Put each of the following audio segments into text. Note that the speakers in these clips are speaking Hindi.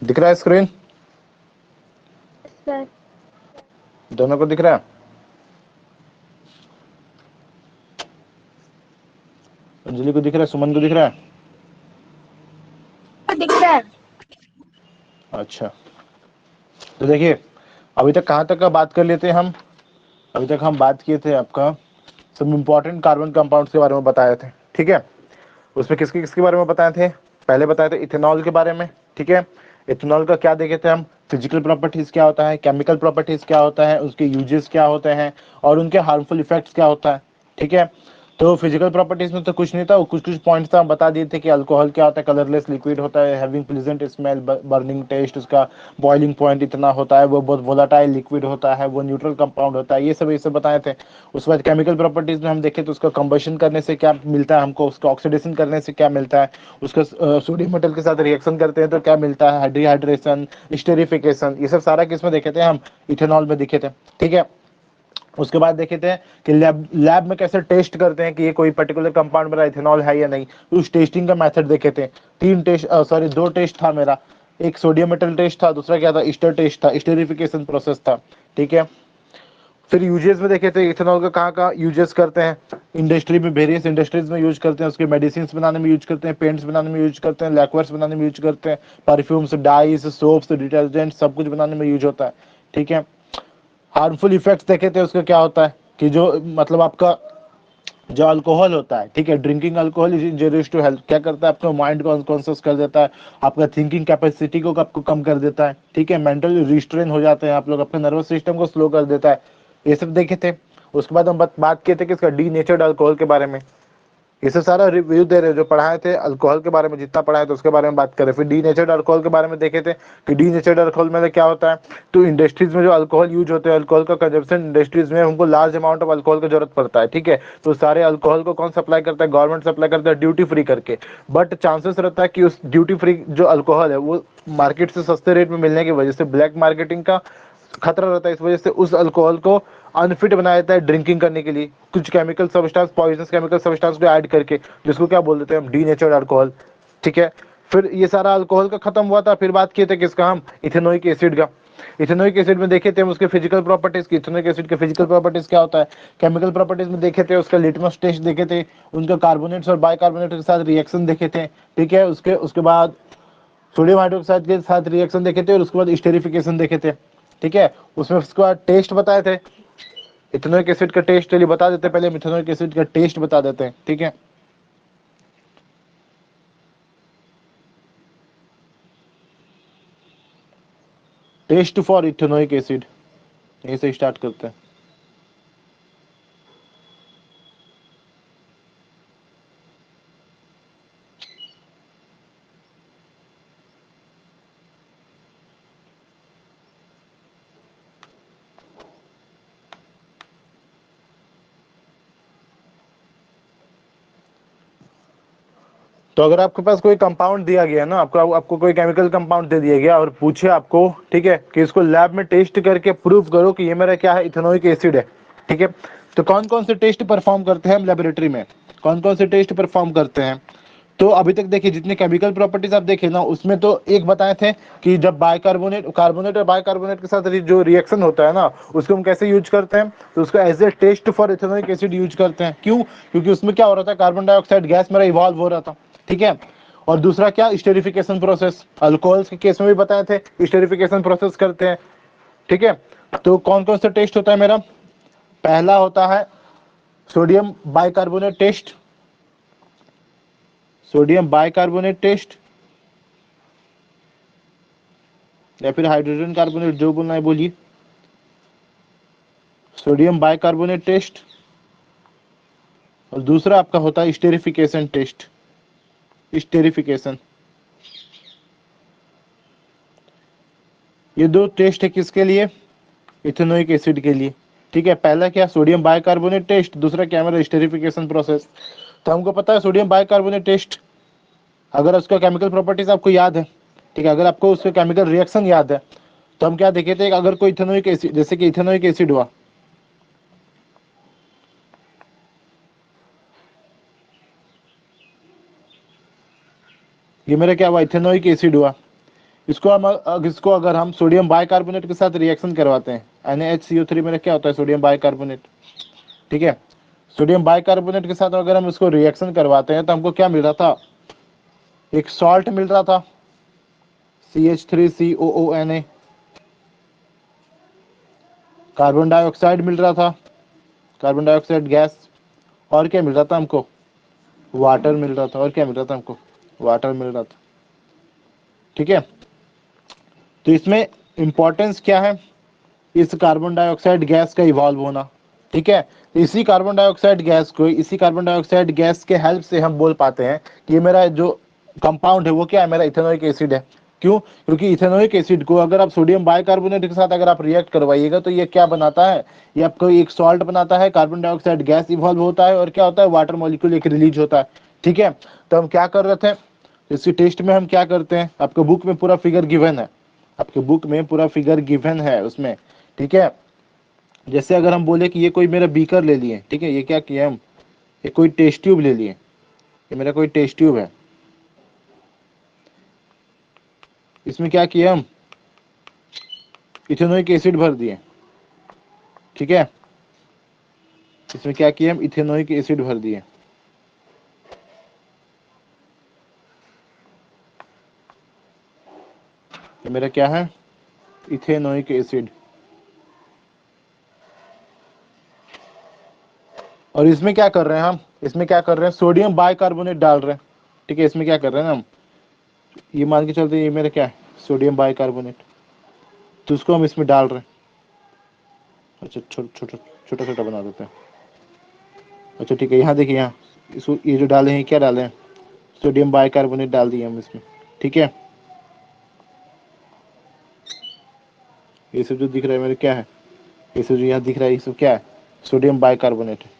दिख रहा है स्क्रीन? सर दोनों को दिख रहा है? अंजलि को दिख रहा है, सुमन को दिख रहा है? दिख रहा है। अच्छा, तो देखिए अभी तक कहाँ तक का बात कर लेते हैं हम। अभी तक हम बात किए थे आपका सब इम्पोर्टेंट कार्बन कंपाउंड्स के बारे में बताए थे, ठीक है। उसमें किसके किसके बारे में बताए थे? पहले बताए थे इथेनॉल के बारे में, ठीक है। इथेनॉल का क्या देखे थे हम? फिजिकल प्रॉपर्टीज क्या होता है, केमिकल प्रॉपर्टीज क्या होता है, उसके यूजेस क्या होते हैं और उनके हार्मफुल इफेक्ट्स क्या होता है, ठीक है। तो फिजिकल प्रॉपर्टीज में तो कुछ नहीं था, वो कुछ कुछ पॉइंट्स था, हम बता दिए थे कि अल्कोहल क्या होता है, कलरलेस लिक्विड होता है, having pleasant smell, burning taste, उसका बॉइलिंग पॉइंट इतना होता है, वो बहुत वोलाटाइल लिक्विड होता है, वो न्यूट्रल कंपाउंड होता है, ये सब बताए थे। उसके बाद केमिकल प्रॉपर्टीज में हम देखें तो उसका कंबशन करने से क्या मिलता है हमको, उसका ऑक्सीडेशन करने से क्या मिलता है, उसका सोडियम मेटल के साथ रिएक्शन करते हैं तो क्या मिलता है, डिहाइड्रेशन, स्टेरिफिकेशन, ये सब सारा किसमें देखे थे हम? इथेनॉल में दिखे थे, ठीक है। उसके बाद देखे थे कि लैब में कैसे टेस्ट करते हैं कि ये कोई पर्टिकुलर कंपाउंड मेरा इथेनॉल है या नहीं, उस टेस्टिंग का मेथड देखे थे। दो टेस्ट था मेरा। एक सोडियम मेटल टेस्ट था, दूसरा क्या था, ईस्टर टेस्ट था, स्टेरिफिकेशन प्रोसेस था, ठीक है। फिर यूजेस में देखे थे इथेनॉल का कहाँ कहाँ यूजेस करते हैं। इंडस्ट्री में, वेरियस इंडस्ट्रीज में यूज करते हैं, उसके मेडिसिन बनाने में यूज करते हैं, पेंट्स बनाने में यूज करते हैं, लैक्वर्स बनाने में यूज करते हैं, परफ्यूम्स, डाइस, सोप्स, डिटर्जेंट, सब कुछ बनाने में यूज होता है, ठीक है। हार्मफुल इफेक्ट्स देखे थे उसका क्या होता है कि जो मतलब आपका जो अल्कोहल होता है, ठीक है, drinking alcohol is injurious to health, क्या करता है आपका माइंड को अनकॉन्शियस कर देता है, आपका थिंकिंग कैपेसिटी को आपको कम कर देता है, ठीक है, मेंटली रिस्ट्रेन हो जाते हैं आप लोग, अपने नर्वस सिस्टम को स्लो कर देता है, ये सब देखे थे। उसके बाद हम बात किए थे कि इसका डीनेचर्ड अल्कोहल के बारे में, ये सब सारा रिव्यू दे रहे जो पढ़ाए थे अल्कोहल के बारे में, जितना पढ़ाए थे उसके बारे में बात करें। फिर डीनेचर्ड अल्कोहल के बारे में देखे थे कि डीनेचर्ड अल्कोहल में क्या होता है। तो इंडस्ट्रीज में जो अल्कोहल यूज होते हैं, अल्कोहल का कंजप्शन इंडस्ट्रीज में, हमको लार्ज अमाउंट ऑफ अल्कोहल की जरूरत पड़ता है, ठीक है। तो सारे अल्कोहल को कौन सप्लाई करता है? गवर्नमेंट सप्लाई करता है ड्यूटी फ्री करके। बट चांसेस रहता है कि उस ड्यूटी फ्री जो अल्कोहल है वो मार्केट से सस्ते रेट में मिलने की वजह से ब्लैक मार्केटिंग का खतरा रहता है, इस वजह से उस अल्कोहल को अनफिट बनाया जाता है ड्रिंकिंग करने के लिए, कुछ chemical substance, poisonous chemical substance को ऐड करके, जिसको क्या बोल देते हैं हम? डीनेचर्ड अल्कोहल, ठीक है। फिर ये सारा अल्कोहल का खत्म हुआ था, फिर बात किए थे किसका हम? इथेनोइक एसिड का। इथेनोइक एसिड में देखे थे हम उसके फिजिकल प्रॉपर्टीज की, इथेनोइक एसिड के फिजिकल प्रॉपर्टीज क्या होता है। केमिकल प्रॉपर्टीज में देखे थे उसका लिटमस टेस्ट देखे थे, उनका कार्बोनेट्स और बाइकार्बोनेट के साथ रिएक्शन देखे थे, ठीक है। उसके उसके बाद सोडियम हाइड्रोक्साइड के साथ रिएक्शन देखे थे और उसके बाद स्टेरिफिकेशन देखे थे, ठीक है। उसमें उसके बाद टेस्ट बताए थे। इथेनोइक एसिड का टेस्ट चलिए बता देते हैं, पहले इथेनोइक एसिड का टेस्ट बता देते हैं, ठीक है। टेस्ट फॉर इथेनोइक एसिड, यहीं से स्टार्ट करते हैं। तो अगर आपके पास कोई कंपाउंड दिया गया ना, आपको आपको कोई केमिकल कंपाउंड दे दिया गया और पूछे आपको, ठीक है, कि इसको लैब में टेस्ट करके प्रूव करो कि ये मेरा क्या है, इथेनोइक एसिड है, ठीक है। तो कौन कौन से टेस्ट परफॉर्म करते हैं हम लेबोरेटरी में? कौन कौन से टेस्ट परफॉर्म करते हैं? तो अभी तक देखिए जितने केमिकल प्रॉपर्टीज आप देखे ना, उसमें तो एक बताए थे कि जब बाइकार्बोनेट, कार्बोनेट और बाइकार्बोनेट के साथ जो रिएक्शन होता है ना, उसको हम कैसे यूज करते हैं? तो उसको as a test for ethanoic acid use करते हैं। क्यों? क्योंकि उसमें क्या हो रहा था, कार्बन डाइऑक्साइड गैस मेरा इवॉल्व हो रहा था, ठीक है। और दूसरा क्या, स्टेरिफिकेशन प्रोसेस, अल्कोहल्स के केस में भी बताए थे स्टेरिफिकेशन प्रोसेस करते हैं, ठीक है। तो कौन कौन सा टेस्ट होता है मेरा? पहला होता है sodium bicarbonate test, sodium bicarbonate test, या फिर हाइड्रोजन कार्बोनेट, जो बोलना है बोलिए। सोडियम बाइकार्बोनेट टेस्ट, और दूसरा आपका होता है स्टेरिफिकेशन टेस्ट, स्टेरिफिकेशन। ये दो टेस्ट है किसके लिए? इथेनोइक एसिड के लिए, ठीक है। पहला क्या, सोडियम बाइकार्बोनेट टेस्ट, दूसरा क्या मेरा स्टेरिफिकेशन प्रोसेस। तो हमको पता है सोडियम बाइकार्बोनेट टेस्ट, अगर उसका केमिकल प्रॉपर्टीज आपको याद है, ठीक है, अगर आपको उसका केमिकल रिएक्शन याद है, तो हम क्या देखे थे, अगर कोई इथेनोइक एसिड, जैसे कि इथेनोइक एसिड हुआ, ये मेरा क्या हुआ, इथेनोइक एसिड हुआ। इसको अगर हम सोडियम बाइकार्बोनेट के साथ रिएक्शन करवाते हैं, NaHCO3 मेरा क्या होता है, सोडियम बाइकार्बोनेट, ठीक है। सोडियम बाइकार्बोनेट के साथ अगर हम इसको रिएक्शन करवाते हैं तो हमको क्या मिल रहा था, एक सॉल्ट मिल रहा था CH3COONA, कार्बन डाइऑक्साइड मिल रहा था, कार्बन डाइऑक्साइड गैस, और क्या मिल रहा था हमको, वाटर मिल रहा था, और क्या मिल रहा था हमको, वाटर मिल रहा था, ठीक है। तो इसमें इंपॉर्टेंस क्या है, इस कार्बन डाइऑक्साइड गैस का इवॉल्व होना, ठीक है। तो इसी कार्बन डाइऑक्साइड गैस को, इसी कार्बन डाइऑक्साइड गैस के हेल्प से हम बोल पाते हैं कि ये मेरा जो कंपाउंड है वो क्या है, मेरा इथेनोइक एसिड है। क्यों, क्योंकि इथेनोइक एसिड को अगर आप सोडियम बाइकार्बोनेट के साथ अगर आप रिएक्ट करवाइएगा तो ये क्या बनाता है, ये आपको एक सॉल्ट बनाता है, कार्बन डाइऑक्साइड गैस इवॉल्व होता है, और क्या होता है, वाटर मॉलिक्यूल एक रिलीज होता है, ठीक है। तो हम क्या कर रहे थे, इसकी टेस्ट में हम क्या करते हैं, आपके बुक में पूरा फिगर गिवन है, आपके बुक में पूरा फिगर गिवन है उसमें, ठीक है। जैसे अगर हम बोले कि ये कोई मेरा बीकर ले लिए, ठीक है, ये क्या किया हम, ये कोई टेस्ट ट्यूब ले लिए, ये मेरा कोई टेस्ट ट्यूब है, इसमें क्या किया हम, इथेनोइक एसिड भर दिए, ठीक है, इसमें क्या किया हम, इथेनोइक एसिड भर दिए, ये मेरा क्या है, इथेनोइक एसिड। और इसमें क्या कर रहे हैं हम, इसमें क्या कर रहे हैं, सोडियम बाइकार्बोनेट डाल रहे हैं, ठीक है। इसमें क्या कर रहे हैं हम, ये मान के चलते हैं ये मेरा क्या है, सोडियम बाइकार्बोनेट, तो उसको हम इसमें डाल रहे हैं, अच्छा छोटा छोटा छोटा बना देते हैं, अच्छा ठीक है। यहाँ देखिए, यहाँ इसको ये जो डाले हैं क्या डाले हैं, सोडियम बाइकार्बोनेट डाल दिए हम इसमें, ठीक है। ये सब जो दिख रहा है मेरे क्या है, ये सब जो यहाँ दिख रहा है ये सब क्या है, सोडियम बाइकार्बोनेट है।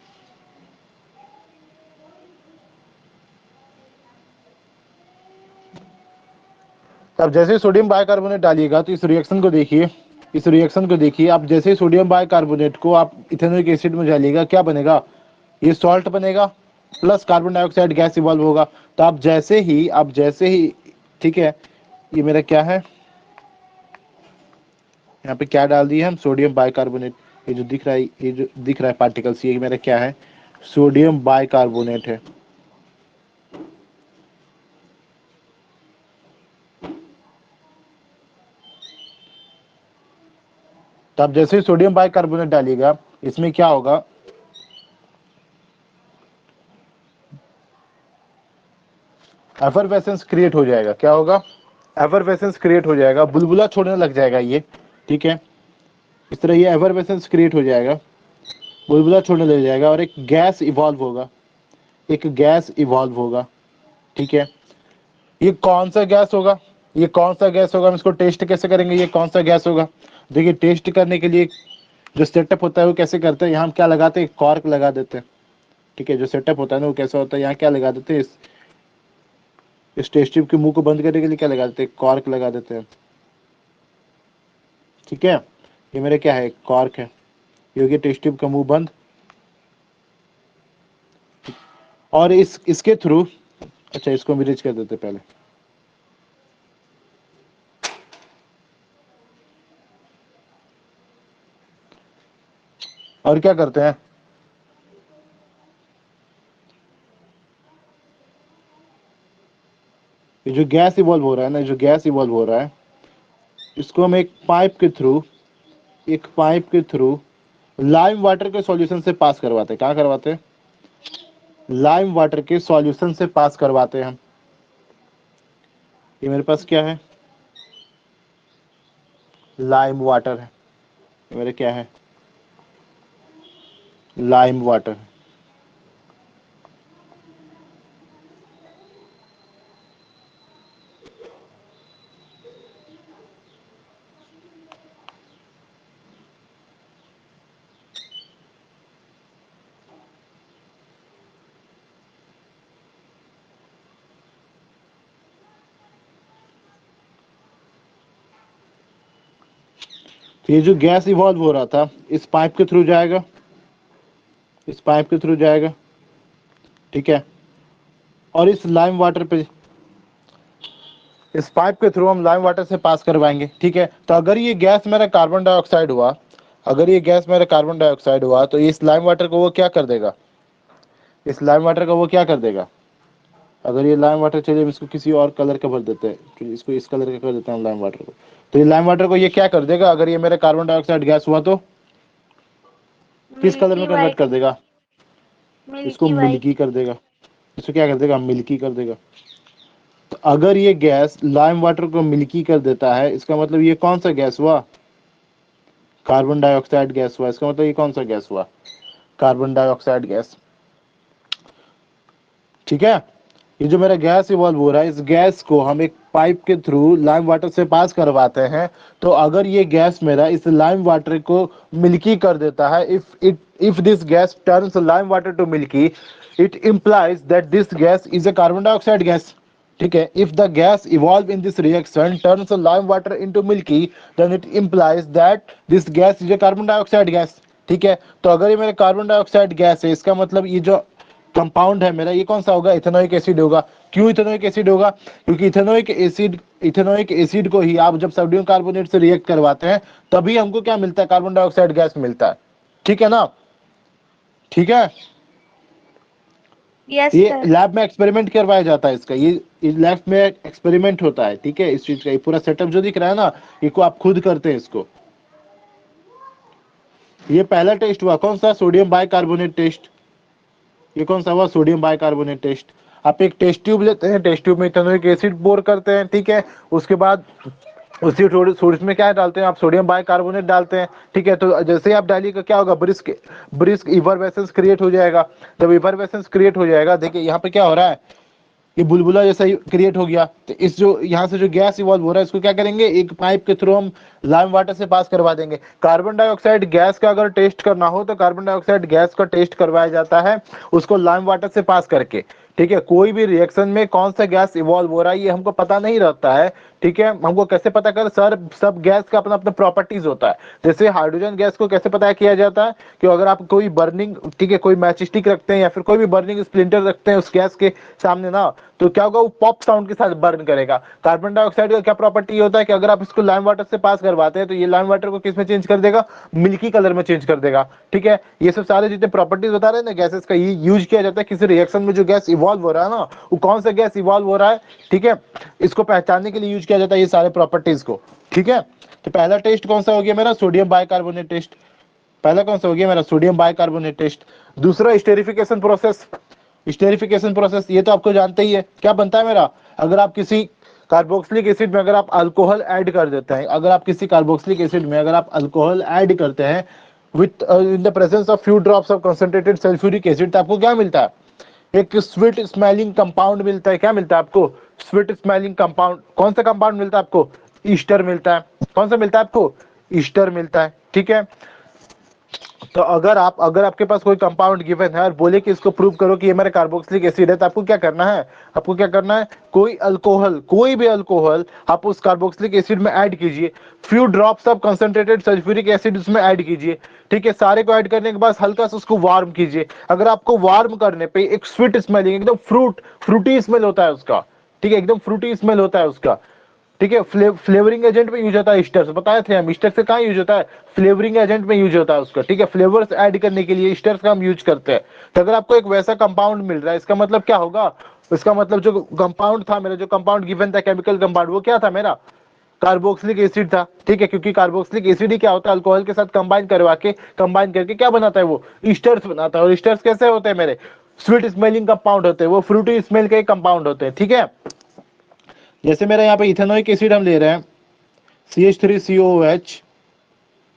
अब जैसे ही सोडियम बाइकार्बोनेट डालिएगा तो इस रिएक्शन को देखिए, इस रिएक्शन को देखिए आप, जैसे ही सोडियम बाइकार्बोनेट को आप इथेनोइक एसिड में डालिएगा क्या बनेगा, ये सॉल्ट बनेगा, plus carbon dioxide gas evolve होगा। तो आप जैसे ही ठीक है, ये मेरा क्या है, यहाँ पे क्या डाल दिए हम, सोडियम बाइकार्बोनेट, ये जो दिख रहा है, ये जो दिख रहा है पार्टिकल्स, ये मेरा क्या है, सोडियम बाइकार्बोनेट है। तो आप जैसे ही सोडियम बाइकार्बोनेट डालिएगा इसमें क्या होगा, एफरवेसेंस क्रिएट हो जाएगा, क्या होगा, एफरवेसेंस क्रिएट हो जाएगा, बुलबुला छोड़ने लग जाएगा ये, ठीक है। इस तरह ये एफरवेसेंस क्रिएट हो जाएगा, बुलबुला छोड़ने लग जाएगा, और एक गैस इवॉल्व होगा, एक गैस इवॉल्व होगा, ठीक है। ये कौन सा गैस होगा, ये कौन सा गैस होगा, हम इसको टेस्ट कैसे करेंगे, ये कौन सा गैस होगा। देखिए टेस्ट करने के लिए जो सेटअप होता है वो कैसे करते हैं, यहाँ हम क्या लगाते हैं, कॉर्क लगा देते हैं, ठीक है। जो सेटअप होता है ना वो कैसा होता है, यहाँ क्या लगा देते हैं, इस टेस्ट ट्यूब के मुंह को बंद करने के लिए क्या लगा देते हैं, कॉर्क लगा देते हैं, ठीक है। ये मेरे क्या है, कॉर्क है, ये हो गया टेस्ट ट्यूब का मुंह बंद। और इसके थ्रू, अच्छा इसको हम इरेज कर देते पहले, और क्या करते हैं, ये जो गैस इवॉल्व हो रहा है ना, जो गैस इवॉल्व हो रहा है, इसको हम एक पाइप के थ्रू लाइम वाटर के सॉल्यूशन से पास करवाते हैं, क्या करवाते हैं, लाइम वाटर के सॉल्यूशन से पास करवाते हैं हम। ये मेरे पास क्या है, लाइम वाटर है, ये मेरे क्या है, लाइम वाटर। तो ये जो गैस इवॉल्व हो रहा था इस पाइप के थ्रू जाएगा, इस पाइप के थ्रू जाएगा, ठीक है। और इस लाइम वाटर पे, इस पाइप के थ्रू हम लाइम वाटर से पास करवाएंगे, ठीक है। तो अगर ये गैस मेरा कार्बन डाइऑक्साइड हुआ, अगर ये गैस मेरा कार्बन डाइऑक्साइड हुआ, तो इस लाइम वाटर को वो क्या कर देगा, इस लाइम वाटर को वो क्या कर देगा, अगर ये लाइम वाटर, चलिए हम इसको किसी और कलर का भर देते हैं, तो इसको इस कलर का कर देते हैं लाइम वाटर को। तो ये लाइम वाटर को ये क्या कर देगा, अगर ये मेरा कार्बन डाइऑक्साइड गैस हुआ तो किस कलर में मिल्की कन्वर्ट वाइट, कर देगा, इसको मिल्की मिल्की वाइट। कर देगा, इसको क्या कर देगा, मिल्की कर देगा। तो अगर ये गैस लाइम वाटर को मिल्की कर देता है, इसका मतलब ये कौन सा गैस हुआ, कार्बन डाइऑक्साइड गैस हुआ। इसका मतलब ये कौन सा गैस हुआ, कार्बन डाइऑक्साइड गैस, ठीक है। ये जो मेरा गैस इवॉल्व हो रहा है, इस गैस को हम एक पाइप के थ्रू लाइम वाटर से पास करवाते हैं। तो अगर ये गैस मेरा इस लाइम वाटर को मिल्की कर देता है, if this gas turns lime water to milky, it implies that this gas is a carbon dioxide gas, ठीक है। If the gas evolve in this reaction turns lime water into milky, then it implies that this gas is a carbon dioxide gas, ठीक है। तो अगर ये मेरा कार्बन डाइऑक्साइड गैस है, इसका मतलब ये जो कंपाउंड है मेरा, ये कौन सा होगा, इथेनोइक एसिड होगा। क्यों इथेनोइक एसिड होगा, क्योंकि इथेनोइक एसिड को ही आप जब सोडियम कार्बोनेट से रिएक्ट करवाते हैं, तभी हमको क्या मिलता है, कार्बन डाइऑक्साइड गैस मिलता है, ठीक है ना, ठीक है। यस ये सर। लैब में एक्सपेरिमेंट करवाया जाता है इसका, ये लैब में एक्सपेरिमेंट होता है, ठीक है। इस चीज का ये पूरा सेटअप जो दिख रहा है ना, ये को आप खुद करते हैं इसको। ये पहला टेस्ट हुआ कौन सा, सोडियम बाइकार्बोनेट टेस्ट। ये कौन सा हुआ, सोडियम बाइकार्बोनेट टेस्ट। आप एक टेस्ट ट्यूब लेते हैं, टेस्ट ट्यूब में इथेनोइक एसिड बोर करते हैं, ठीक है। उसके बाद उसी थोड़ी थोड़ी इसमें क्या डालते हैं आप, सोडियम बाइकार्बोनेट डालते हैं, ठीक है। तो जैसे ही आप डालिएगा क्या होगा, ब्रिस्क ब्रिस्क इफरवेसेंस क्रिएट हो जाएगा। जब इफरवेसेंस क्रिएट हो जाएगा, देखिए यहाँ पे क्या हो रहा है, ये बुलबुला जैसा ही क्रिएट हो गया। तो इस जो यहाँ से जो गैस इवॉल्व हो रहा है, इसको क्या करेंगे, एक पाइप के थ्रू हम लाइम वाटर से पास करवा देंगे। कार्बन डाइऑक्साइड गैस का अगर टेस्ट करना हो, तो कार्बन डाइऑक्साइड गैस का टेस्ट करवाया जाता है उसको लाइम वाटर से पास करके, ठीक है। कोई भी रिएक्शन में कौन सा गैस इवॉल्व हो रहा है, ये हमको पता नहीं रहता है, ठीक है। हमको कैसे पता कर, सर सब गैस का अपना अपना प्रॉपर्टीज होता है। जैसे हाइड्रोजन गैस को कैसे पता किया जाता है, कि अगर आप कोई बर्निंग, ठीक है, कोई मैच स्टिक रखते हैं या फिर कोई भी बर्निंग स्प्लिंटर रखते हैं उस गैस के सामने ना, तो क्या होगा, वो पॉप साउंड के साथ बर्न करेगा। कार्बन डाइऑक्साइड का क्या प्रॉपर्टी होता है, कि अगर आप इसको लाइम वाटर से पास करवाते हैं, तो ये लाइम वाटर को किस में चेंज कर देगा, मिल्की कलर में चेंज कर देगा, ठीक है। ये सब सारे जितने प्रॉपर्टीज बता रहे हैं ना गैसेस का, ये यूज किया जाता है किसी रिएक्शन में जो गैस इवॉल्व हो रहा है ना, वो कौन सा गैस इवॉल्व हो रहा है, ठीक है, इसको पहचानने के लिए यूज किया जाता है ये सारे प्रॉपर्टीज को, ठीक है। तो पहला टेस्ट कौन सा हो गया मेरा, सोडियम बाइकार्बोनेट टेस्ट। पहला कौन सा हो गया मेरा, सोडियम बाइकार्बोनेट टेस्ट। दूसरा स्टेरिफिकेशन प्रोसेस। स्टेरिफिकेशन प्रोसेस ये तो आपको जानते ही है, क्या बनता है मेरा, अगर आप किसी कार्बोक्सिलिक एसिड में अगर आप अल्कोहल ऐड कर देते हैं, अगर आप किसी कार्बोक्सिलिक एसिड में अगर आप अल्कोहल ऐड करते हैं with in the presence of few drops of concentrated sulphuric acid, तो आपको क्या मिलता है, एक स्वीट स्मेलिंग कंपाउंड मिलता है। क्या मिलता है आपको, स्वीट स्मेलिंग कंपाउंड। कौन सा कंपाउंड मिलता है आपको, ईस्टर मिलता है। कौन सा मिलता है आपको, ईस्टर मिलता है, ठीक है। तो अगर आपके पास कोई कंपाउंड गिवन है और बोले कि इसको प्रूव करो कि ये मेरा कार्बोक्सिलिक एसिड है, तो आपको क्या करना है, आपको क्या करना है, कोई अल्कोहल, कोई भी अल्कोहल आप उस कार्बोक्सिलिक एसिड में ऐड कीजिए, few drops of concentrated sulphuric acid उसमें ऐड कीजिए, ठीक है। सारे को ऐड करने के बाद हल्का सा उसको वार्म कीजिए। अगर आपको वार्म करने पे एक स्वीट स्मेलिंग, एकदम फ्रूटी स्मेल होता है उसका, ठीक है, एकदम फ्रूटी स्मेल होता है उसका, ठीक है। फ्लेवरिंग एजेंट में यूज होता है ईस्टर से, बताए थे हम, ईस्टर से कहाँ यूज होता है, फ्लेवरिंग एजेंट में यूज होता है उसका, ठीक है। फ्लेवर्स ऐड करने के लिए ईस्टर का हम यूज करते हैं। तो अगर आपको एक वैसा कंपाउंड मिल रहा है, इसका मतलब क्या होगा, इसका मतलब जो कंपाउंड था मेरा, जो कंपाउंड गिवन था केमिकल कंपाउंड, वो क्या था मेरा, कार्बोक्सिलिक एसिड था, ठीक है। क्योंकि कार्बोक्सिलिक एसिड ही क्या होता है, अल्कोहल के साथ कंबाइन करके क्या बनाता है, वो ईस्टर्स बनाता है। और ईस्टर्स कैसे होते हैं मेरे, स्वीट स्मेलिंग कंपाउंड होते हैं, वो फ्रूटी स्मेल के कंपाउंड होते हैं, ठीक है। जैसे मेरा यहाँ पे इथेनोइक एसिड हम ले रहे हैं, CH3COOH,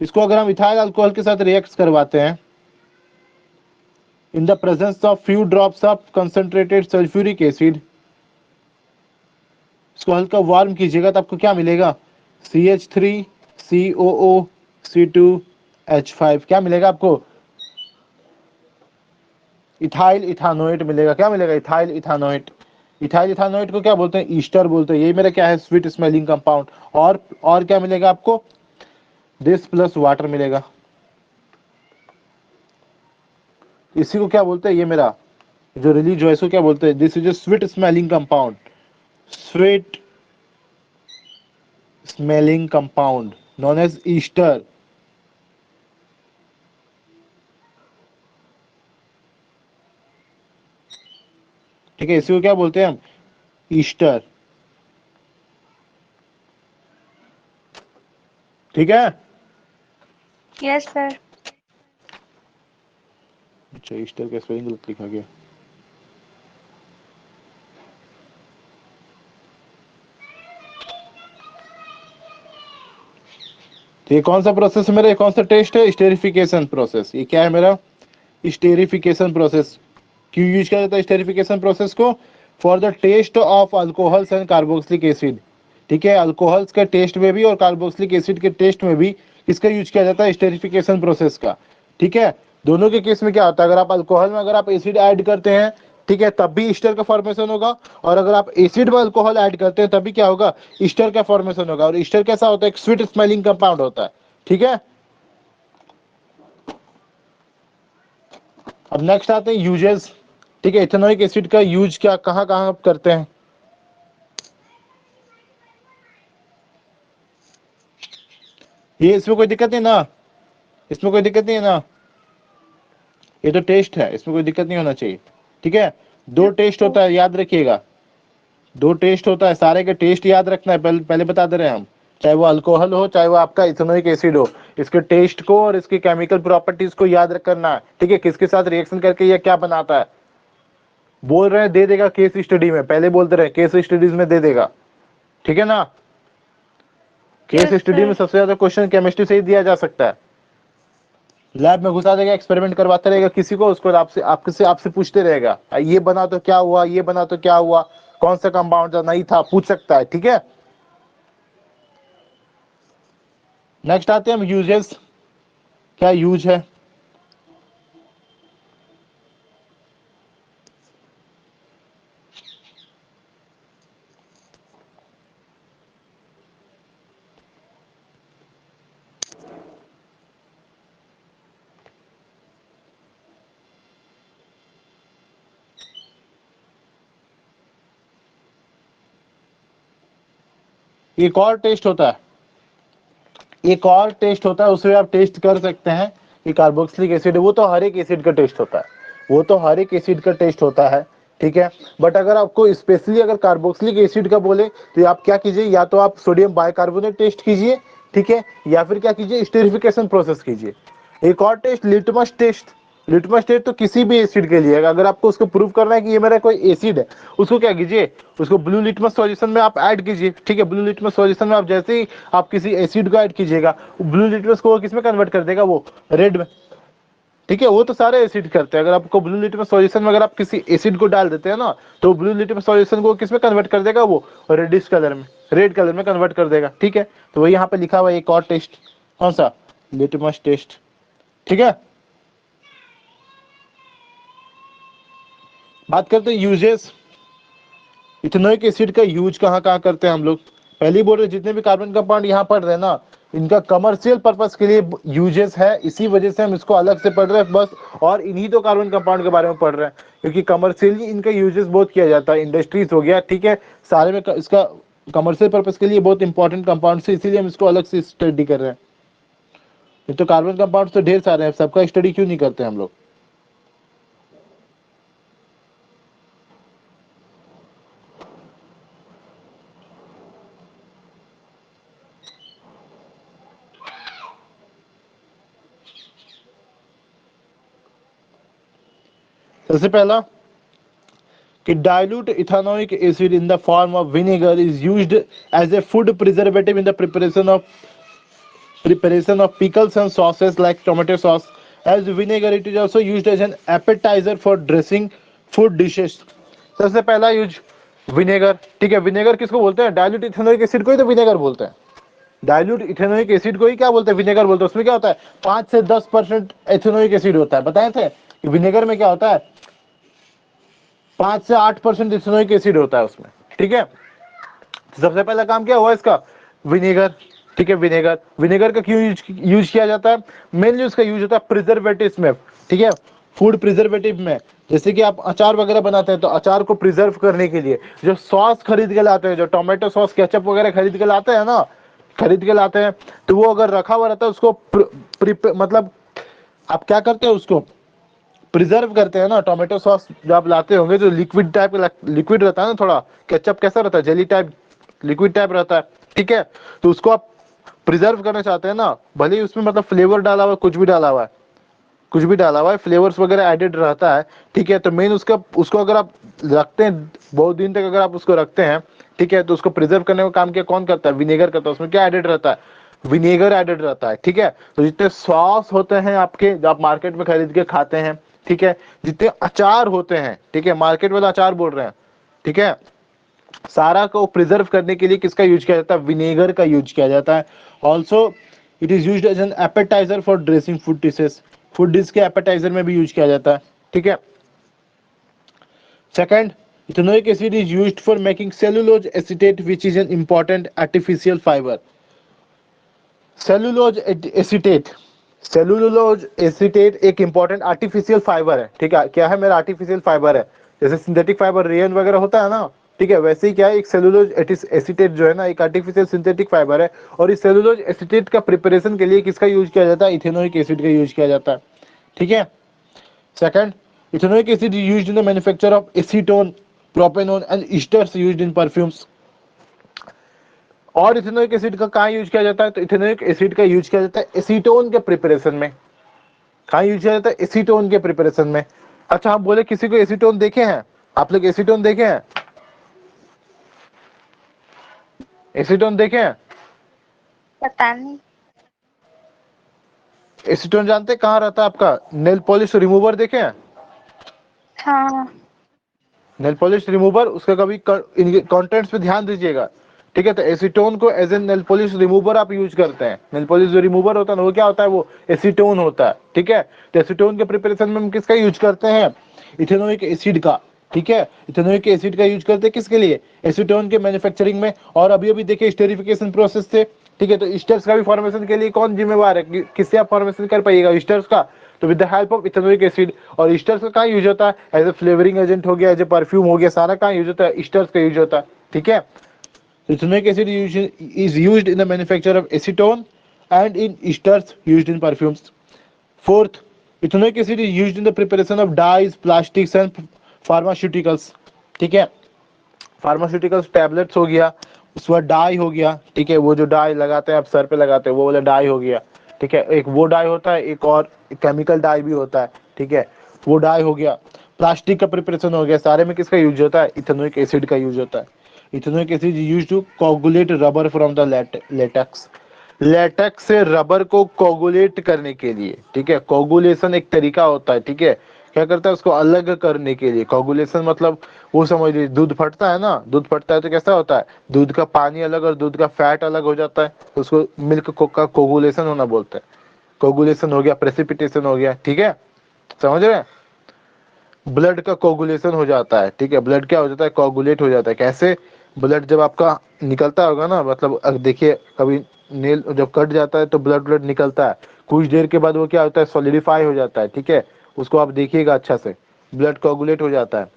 इसको अगर हम इथाइल अल्कोहल के साथ रिएक्ट करवाते हैं in the presence of few drops of concentrated sulphuric acid, इसको हल्का वार्म कीजिएगा, तो आपको क्या मिलेगा, CH3COOC2H5, क्या मिलेगा आपको, इथाइल इथानोएट मिलेगा। क्या मिलेगा, इथाइल इथानोएट। इथाइल इथानोएट को क्या बोलते हैं, ईस्टर बोलते हैं। यही मेरा क्या है, स्वीट स्मेलिंग कंपाउंड। और क्या मिलेगा आपको, दिस प्लस वाटर मिलेगा। इसी को क्या बोलते हैं, ये मेरा जो रिलीज हो इसको क्या बोलते हैं, this is a sweet smelling compound, sweet smelling compound known as ester. ठीक है, इसी को क्या बोलते हैं हम? ईस्टर। ठीक है। Yes sir. अच्छा, ईस्टर का स्पेलिंग गलत लिखा गया। तो ये कौन सा प्रोसेस है मेरा, ये कौन सा टेस्ट है? Esterification process. ये क्या है मेरा? Esterification process. क्यों यूज किया जाता है स्टेरिफिकेशन प्रोसेस को? For the test of alcohols and carboxylic acid. ठीक है, अल्कोहल्स के टेस्ट में भी और कार्बोक्सिलिक एसिड के टेस्ट में भी इसका यूज किया जाता है, स्टेरिफिकेशन प्रोसेस का। ठीक है, दोनों के केस में क्या होता है, अगर आप अल्कोहल में अगर आप एसिड ऐड करते हैं, ठीक है, तब भी ईस्टर का फॉर्मेशन होगा, और अगर आप एसिड में अल्कोहल ऐड करते हैं तब भी क्या होगा? ईस्टर का फॉर्मेशन होगा। और ईस्टर कैसा होता है? एक स्वीट स्मेलिंग कंपाउंड होता है। ठीक है, अब नेक्स्ट आते हैं यूजेस। ठीक है, इथेनॉइक एसिड का यूज क्या कहाँ कहाँ आप करते हैं? ये इसमें कोई दिक्कत नहीं ना? इसमें कोई दिक्कत नहीं है ना? ये तो टेस्ट है, इसमें कोई दिक्कत नहीं होना चाहिए। ठीक है, दो टेस्ट होता है, याद रखिएगा। दो टेस्ट होता है, सारे के टेस्ट याद रखना है, पहले बता दे रहे हैं हम। चाहे वो अल्कोहल हो, चाहे वो आपका इथेनॉइक एसिड हो, इसके टेस्ट को और इसकी केमिकल प्रॉपर्टीज को याद करना है। ठीक है, किसके साथ रिएक्शन करके ये क्या बनाता है। बोल रहे हैं दे देगा केस स्टडी में, पहले बोलते रहे केस स्टडीज में दे देगा। ठीक है ना? केस यस स्टडी में सर। सबसे ज्यादा क्वेश्चन केमिस्ट्री से ही दिया जा सकता है। लैब में घुसा देगा, एक्सपेरिमेंट करवाता रहेगा किसी को, उसको आपसे पूछते रहेगा ये बना तो क्या हुआ, ये बना तो क्या हुआ, कौन सा कंपाउंड था, नहीं था, पूछ सकता है। ठीक है, नेक्स्ट आते हैं हम यूजेस। क्या यूज है? एक और टेस्ट होता है, एक और टेस्ट होता है, उसमें आप टेस्ट कर सकते हैं कि कार्बोक्सिलिक एसिड है। वो तो हर एक एसिड का टेस्ट होता है, वो तो हर एक एसिड का टेस्ट होता है। ठीक है, बट अगर आपको स्पेशली अगर कार्बोक्सिलिक एसिड का बोले तो आप क्या कीजिए, या तो आप सोडियम बाइकार्बोनेट टेस्ट कीजिए, ठीक है, या फिर क्या कीजिए, स्टेरिफिकेशन प्रोसेस कीजिए। एक और test litmus test. Litmus test तो किसी भी एसिड के लिए है। अगर आपको उसको प्रूव करना है कि ये मेरा कोई एसिड है, उसको क्या कीजिए, उसको ब्लू लिटमस सॉल्यूशन में आप ऐड कीजिए। ठीक है, ब्लू लिटमस सॉल्यूशन में आप जैसे ही आप किसी एसिड को ऐड कीजिएगा, ब्लू लिटमस को किस में कन्वर्ट कर देगा? वो रेड में। ठीक है, वो तो सारे एसिड करते हैं। अगर आपको ब्लू लिटमस सॉल्यूशन में अगर आप किसी एसिड को डाल देते हैं ना, तो ब्लू लिटमस सॉल्यूशन को किस में कन्वर्ट कर देगा? वो रेडिश कलर में, रेड कलर में कन्वर्ट कर देगा। ठीक है, तो वही यहाँ पे लिखा हुआ है एक और टेस्ट। कौन सा? Litmus test. ठीक है, बात करते हैं यूजेस। इथेनोइक एसिड का यूज कहाँ कहाँ करते हैं हम लोग? पहले ही बोल रहे, जितने भी कार्बन कंपाउंड यहाँ पढ़ रहे हैं ना, इनका कमर्शियल पर्पस के लिए यूजेस है, इसी वजह से हम इसको अलग से पढ़ रहे हैं बस। और इन्हीं तो कार्बन कंपाउंड के बारे में पढ़ रहे हैं, क्योंकि कमर्शियली इनका यूजेस बहुत किया जाता है, इंडस्ट्रीज हो गया। ठीक है, सारे में इसका कमर्शियल पर्पस के लिए बहुत इंपॉर्टेंट कंपाउंड है, इसीलिए हम इसको अलग से स्टडी कर रहे हैं। ये तो कार्बन कंपाउंड तो ढेर सारे हैं, सबका स्टडी क्यों नहीं करते हम लोग? सबसे पहला कि dilute ethanoic acid in the form of vinegar is used as a food preservative in the preparation of pickles and sauces like tomato sauce. As vinegar, it is also used as an appetizer for dressing food dishes. सबसे पहला यूज विनेगर। ठीक है, विनेगर किसको बोलते हैं? डायल्यूट इथेनोइक एसिड को ही तो विनेगर बोलते हैं। डायल्यूट इथेनोइक एसिड को ही क्या बोलते हैं? विनेगर बोलते हैं। उसमें क्या होता है? 5 से 10% एथेनोइक एसिड होता है। बताए थे कि विनेगर में क्या होता है? 5 से 8% इथेनोइक एसिड होता है उसमें। ठीक है, सबसे पहला काम क्या हुआ इसका? विनेगर। ठीक है, विनेगर, विनेगर का क्यों यूज किया जाता है? मेनली उसका यूज होता है प्रिजर्वेटिव में। ठीक है, फूड प्रिजर्वेटिव में, जैसे कि आप अचार वगैरह बनाते हैं तो अचार को प्रिजर्व करने के लिए जो सॉस खरीद के लाते हैं, जो टोमेटो सॉस केचप वगैरह खरीद के लाते हैं ना, खरीद के लाते हैं, तो वो अगर रखा हुआ रहता है उसको मतलब आप क्या करते हैं, उसको प्रिजर्व करते हैं ना। टोमेटो सॉस जो आप लाते होंगे, जो लिक्विड टाइप का लिक्विड रहता है ना, थोड़ा केचप कैसा रहता है, जेली टाइप लिक्विड टाइप रहता है, ठीक है। तो उसको आप प्रिजर्व करना चाहते हैं ना, भले ही उसमें मतलब फ्लेवर डाला हुआ है, कुछ भी डाला हुआ है, कुछ भी डाला हुआ है, फ्लेवर्स वगैरह एडेड रहता है, ठीक है। तो मेन उसका उसको अगर आप रखते हैं बहुत दिन तक, अगर आप उसको रखते हैं, ठीक है, तो उसको प्रिजर्व करने का काम क्या कौन करता है, विनेगर करता है। उसमें क्या एडेड रहता है, विनेगर एडेड रहता है, ठीक है। तो जितने सॉस होते हैं आपके, जो आप मार्केट में खरीद के खाते हैं, ठीक है, जितने अचार होते हैं, ठीक है, मार्केट वाला अचार बोल रहे हैं, ठीक है, सारा को प्रिजर्व करने के लिए किसका यूज किया जाता है, विनेगर का यूज किया जाता है। Also it is used as an appetizer for dressing food dishes, food dish के एपेटाइजर में भी यूज किया जाता है, ठीक है। Second, ethanoic acid is used for making cellulose acetate which is an important artificial fibre. Cellulose acetate, cellulose acetate एक इंपॉर्टेंट आर्टिफिशियल फाइबर है, ठीक है। क्या है मेरा आर्टिफिशियल फाइबर है, जैसे सिंथेटिक फाइबर रेयन वगैरह होता है ना, ठीक है, वैसे ही क्या है, एक सेलुलोज एसीटेट जो है ना, एक आर्टिफिशियल सिंथेटिक फाइबर है। और इस सेलुलोज एसीटेट का प्रिपरेशन के लिए किसका यूज किया जाता है, इथेनोइक एसिड का यूज किया जाता है, ठीक है। Second, ethanoic acid is used in the manufacture of acetone, propanone and esters used in perfumes. और इथेनोइक एसिड का कहाँ यूज किया जाता है, तो इथेनोइक एसिड का यूज किया जाता है एसीटोन के प्रिपरेशन में। कहाँ यूज किया जाता है, एसीटोन के प्रिपरेशन में। अच्छा, हम बोले किसी को एसीटोन देखे हैं, आप लोग एसीटोन देखे हैं, एसीटोन देखे हैं, पता नहीं। एसीटोन जानते हैं कहाँ रहता है आपका, नेल पॉलिश रिमूवर देखे हैं, हाँ। नेल पॉलिश रिमूवर, उसका कभी कंटेंट्स पे ध्यान दीजिएगा, ठीक है। तो एसीटोन को as a nail polish remover आप यूज करते हैं। नेल पॉलिश जो रिमूवर होता है ना, वो क्या होता है, वो एसीटोन होता है, ठीक है। तो एसीटोन के प्रिपरेशन में हम किसका यूज करते हैं, इथेनोइक एसिड का, ठीक है। इथेनोइक एसिड का यूज करते हैं किसके लिए, एसीटोन के मैन्युफैक्चरिंग में। और अभी अभी देखिए स्टेरिफिकेशन प्रोसेस से, ठीक है, तो ईस्टर्स का भी फॉर्मेशन के लिए कौन जिम्मेवार है, किससे आप फॉर्मेशन कर पाइएगा, ईस्टर्स का। तो with the help of ethanoic acid. और ईस्टर्स का कहाँ यूज होता है, एज ए फ्लेवरिंग एजेंट हो गया, एज ए परफ्यूम हो गया, सारा कहाँ यूज होता है, ईस्टर्स का यूज होता है, ठीक है। Ethanoic acid is used in the manufacture of acetone and in esters used in perfumes. Fourth, ethanoic acid is used in the preparation of dyes, plastics and pharmaceuticals. ठीक है, फार्मास्यूटिकल्स टैबलेट्स हो गया, उसके बाद डाई हो गया, ठीक है, वो जो डाई लगाते हैं आप सर पे लगाते हैं, वो वाला डाई हो गया, ठीक है। एक वो डाई होता है, एक और केमिकल डाई भी होता है, ठीक है, वो डाई हो गया। प्लास्टिक का प्रिपरेशन हो गया, सारे में किसका यूज होता है, इथेनोइक एसिड का यूज होता है। Ethanoic acid use to coagulate rubber from the latex, latex से रबर को कोगुलेट करने के लिए, ठीक है। कोगुलेशन एक तरीका होता है, ठीक है, क्या करता है, उसको अलग करने के लिए। कोगुलेशन मतलब वो समझ लीजिए, दूध फटता है ना, दूध फटता है तो कैसा होता है, दूध का पानी अलग और दूध का फैट अलग हो जाता है, तो उसको मिल्क का कोगुलेशन होना बोलते हैं। कोगुलेशन हो गया, प्रेसिपिटेशन हो गया, ठीक है, समझ रहे हैं। ब्लड का कोगुलेशन हो जाता है, ठीक है, ब्लड क्या हो जाता है, कोगुलेट हो जाता है। कैसे, ब्लड जब आपका निकलता होगा ना, मतलब देखिए कभी नेल जब कट जाता है तो ब्लड ब्लड निकलता है, कुछ देर के बाद वो क्या होता है, सॉलिडिफाई हो जाता है, ठीक है, उसको आप देखिएगा अच्छा से, ब्लड कोगुलेट हो जाता है।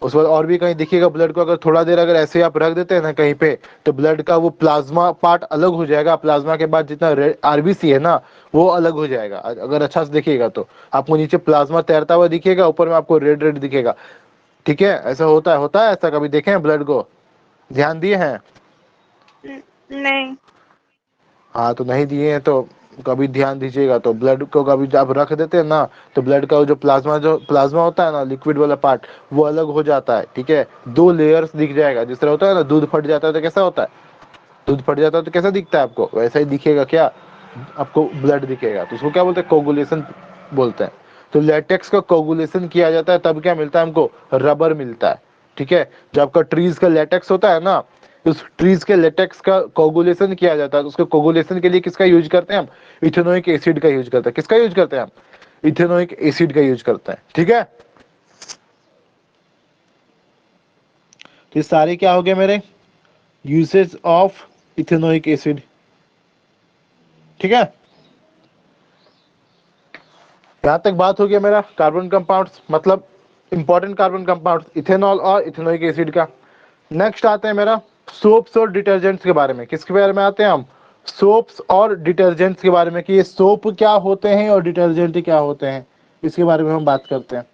उस बाद और भी कहीं देखिएगा, ब्लड को अगर थोड़ा देर अगर ऐसे आप रख देते हैं ना कहीं पे, तो ब्लड का वो प्लाज्मा पार्ट अलग हो जाएगा, प्लाज्मा के बाद जितना आरबीसी है ना, वो अलग हो जाएगा। अगर अच्छा से देखिएगा तो आपको नीचे प्लाज्मा तैरता हुआ दिखेगा, ऊपर में आपको रेड रेड दिखेगा, ठीक है। ऐसा होता है ऐसा कभी देखे हैं ब्लड को, ध्यान दिए हैं, नहीं। हाँ तो नहीं दिए हैं तो कभी ध्यान दीजिएगा। तो ब्लड को कभी जब रख देते हैं ना, तो ब्लड का जो प्लाज्मा होता है ना, लिक्विड वाला पार्ट, वो अलग हो जाता है, ठीक है, दो लेयर्स दिख जाएगा। जिस तरह होता है ना, दूध फट जाता है तो कैसा होता है, दूध फट जाता है तो कैसा दिखता है आपको, वैसा ही दिखेगा क्या, आपको ब्लड दिखेगा। तो उसको क्या बोलते हैं, कोगुलेशन बोलते हैं। तो लेटेक्स का कोगुलेशन किया जाता है, तब क्या मिलता है हमको, रबर मिलता है, ठीक है। जो आपका ट्रीज का लेटेक्स होता है ना, उस ट्रीज के लेटेक्स का कोगुलेशन किया जाता है। तो उसके कोगुलेशन के लिए किसका यूज करते हैं हम, इथेनोइक एसिड का यूज करते हैं। किसका यूज करते हैं हम, इथेनोइक एसिड का यूज करते हैं, ठीक है। तो ये सारे क्या हो गए मेरे यूसेज ऑफ इथेनोइक एसिड, ठीक है। यहाँ तक बात हो गया मेरा कार्बन कंपाउंड्स, मतलब इंपॉर्टेंट कार्बन कंपाउंड्स, इथेनॉल और इथेनोइक एसिड का। नेक्स्ट आते हैं मेरा सोप्स और डिटर्जेंट्स के बारे में। किसके बारे में आते हैं हम? सोप्स और डिटर्जेंट्स के बारे में, कि ये सोप क्या होते हैं और डिटर्जेंट क्या होते हैं, इसके बारे में हम बात करते हैं।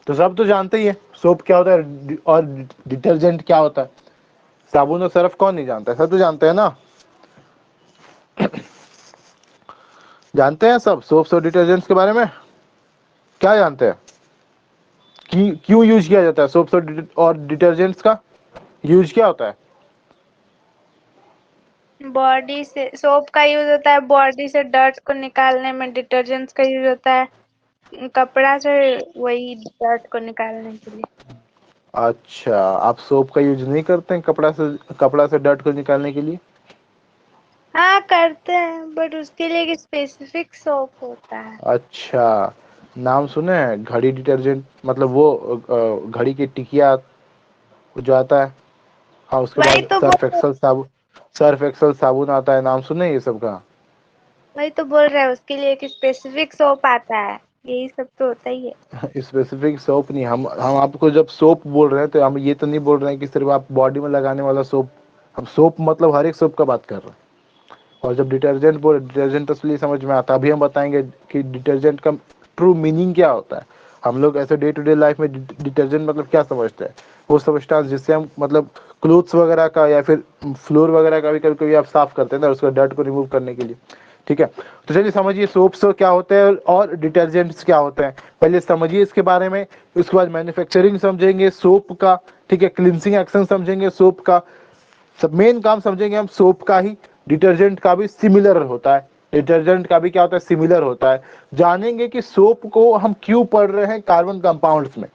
तो सब तो जानते ही है सोप क्या होता है और डिटर्जेंट क्या होता है। साबुन और सर्फ कौन नहीं जानता है, सब तो जानते हैं ना। जानते हैं सब सोप्स और डिटर्जेंट्स के बारे में। क्या जानते हैं? क्यों यूज किया जाता है सोप्स और डिटर्जेंट्स का? यूज क्या होता है? बॉडी से सोप का यूज होता है बॉडी से डर्ट को निकालने में, डिटर्जेंट्स का यूज होता है कपड़ा से वही डर्ट को निकालने के लिए। अच्छा, आप सोप का यूज नहीं करते हैं कपड़ा से डर्ट को निकालने के लिए? हाँ करते हैं, बट उसके लिए एक स्पेसिफिक सोप होता है। अच्छा, नाम सुने हैं घड़ी डिटर्जेंट, मतलब वो घड़ी की टिकिया जो आता है। हाँ, उसके वही बाद तो बोल सर्फ एक्सल साबुन आता है, नाम सुने हैं ये सब का? वही तो बोल रहे हैं, उसके लिए एक स्पेसिफिक सोप आता है, यही सब तो होता ही है। स्पेसिफिक सोप नहीं, हम आपको जब सोप बोल रहे हैं तो हम ये तो नहीं बोल रहे हैं कि सिर्फ आप बॉडी में लगाने वाला सोप। हम सोप मतलब हर एक सोप का बात कर रहे हैं। और जब डिटर्जेंट बोले, डिटर्जेंट तो इसलिए समझ में आता, अभी हम बताएंगे कि डिटर्जेंट का ट्रू मीनिंग क्या होता है। हम लोग ऐसे डे टू डे लाइफ में डिटर्जेंट मतलब क्या समझते हैं? वो सब्सटेंस जिससे हम मतलब क्लोथ्स वगैरह का या फिर फ्लोर वगैरह का भी कभी कभी आप साफ करते हैं ना, उसका डर्ट को रिमूव करने के लिए। ठीक है, तो चलिए समझिए सोप्स क्या होते हैं और डिटर्जेंट्स क्या होते हैं। पहले समझिए इसके बारे में, उसके बाद मैन्युफैक्चरिंग समझेंगे सोप का। ठीक है, क्लिनसिंग एक्शन समझेंगे सोप का। सब मेन काम समझेंगे हम सोप का ही। डिटर्जेंट का भी सिमिलर होता है, डिटर्जेंट का भी क्या होता है, सिमिलर होता है। जानेंगे कि सोप को हम क्यों पढ़ रहे हैं कार्बन कंपाउंड्स में।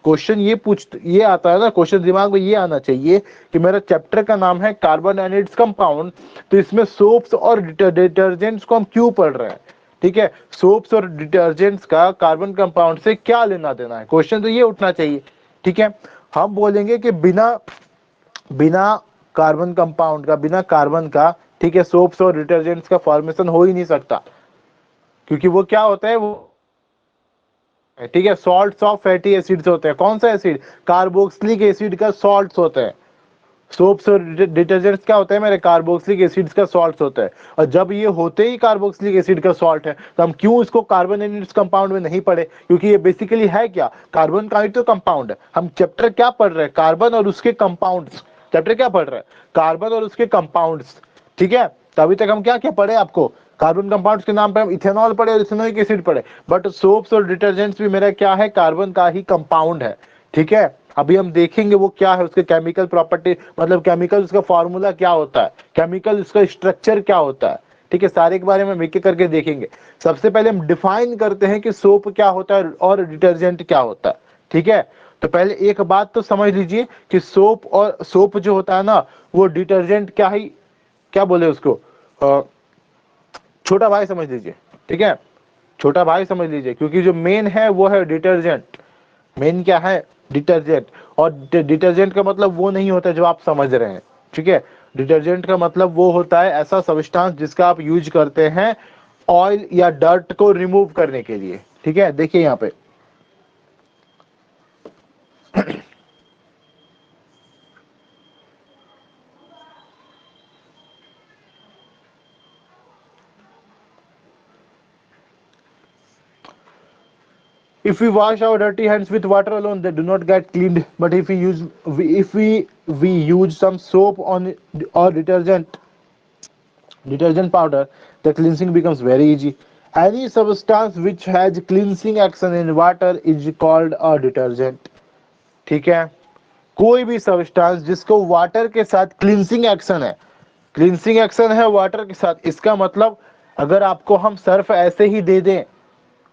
क्वेश्चन ये आता है ना, क्वेश्चन दिमाग में ये आना चाहिए कि मेरा चैप्टर का नाम है कार्बन एंड इट्स कंपाउंड, तो इसमें सोप्स और डिटर्जेंट्स को हम क्यों पढ़ रहे हैं। ठीक है, सोप्स और डिटर्जेंट्स का कार्बन कंपाउंड से क्या लेना देना है, क्वेश्चन तो ये उठना चाहिए। ठीक है, हम बोलेंगे कि बिना बिना कार्बन कंपाउंड का, बिना कार्बन का, ठीक है, सोप्स और डिटर्जेंट्स का फॉर्मेशन हो ही नहीं सकता। क्योंकि वो क्या होता है, वो ठीक है सॉल्ट्स ऑफ फैटी एसिड्स होते हैं। कौन सा एसिड? कार्बोक्सिलिक एसिड का सॉल्ट्स होते हैं। सोप्स और डिटर्जेंट्स क्या होते हैं मेरे? कार्बोक्सिलिक एसिड्स का सॉल्ट्स होता है। और जब ये होते ही कार्बोक्सिलिक एसिड का सॉल्ट है, तो हम क्यों इसको कार्बन एंड इट्स कंपाउंड में नहीं पढ़े? क्योंकि ये बेसिकली है क्या? कार्बन का ही तो कंपाउंड है। हम चैप्टर क्या पढ़ रहे हैं? कार्बन और उसके कंपाउंड्स। चैप्टर क्या पढ़ रहे हैं? कार्बन और उसके कंपाउंड्स। ठीक है, तो अभी तक हम क्या क्या पढ़े आपको? कार्बन कंपाउंड्स के नाम पे हम इथेनॉल पढ़े और इथेनोइक एसिड पढ़े। बट सोप्स और डिटर्जेंट्स भी मेरा क्या है? कार्बन का ही कंपाउंड है। ठीक है, अभी हम देखेंगे वो क्या है, उसके केमिकल प्रॉपर्टी, मतलब केमिकल उसका फॉर्मूला क्या होता है, केमिकल उसका स्ट्रक्चर क्या होता है। ठीक है, सारे के बारे में एक एक करके देखेंगे। सबसे पहले हम डिफाइन करते हैं कि सोप क्या होता है और डिटर्जेंट क्या होता है। ठीक है, तो पहले एक बात तो समझ लीजिए कि सोप जो होता है ना, वो डिटर्जेंट क्या ही, क्या बोले उसको, छोटा भाई समझ लीजिए। ठीक है, छोटा भाई समझ लीजिए, क्योंकि जो मेन है वो है डिटर्जेंट। मेन क्या है? डिटर्जेंट। और डिटर्जेंट का मतलब वो नहीं होता जो आप समझ रहे हैं। ठीक है, डिटर्जेंट का मतलब वो होता है ऐसा सब्सटेंस जिसका आप यूज करते हैं ऑयल या डर्ट को रिमूव करने के लिए। ठीक है, देखिए यहाँ पे if we wash our dirty hands with water alone, they do not get cleaned. But if we use some soap on or detergent powder, the cleansing becomes very easy. Any substance which has cleansing action in water is called a detergent. ठीक है, कोई भी सब्सटेंस जिसको वाटर के साथ क्लींसिंग एक्शन है, क्लींसिंग एक्शन है वाटर के साथ, इसका मतलब अगर आपको हम सर्फ ऐसे ही दे दें,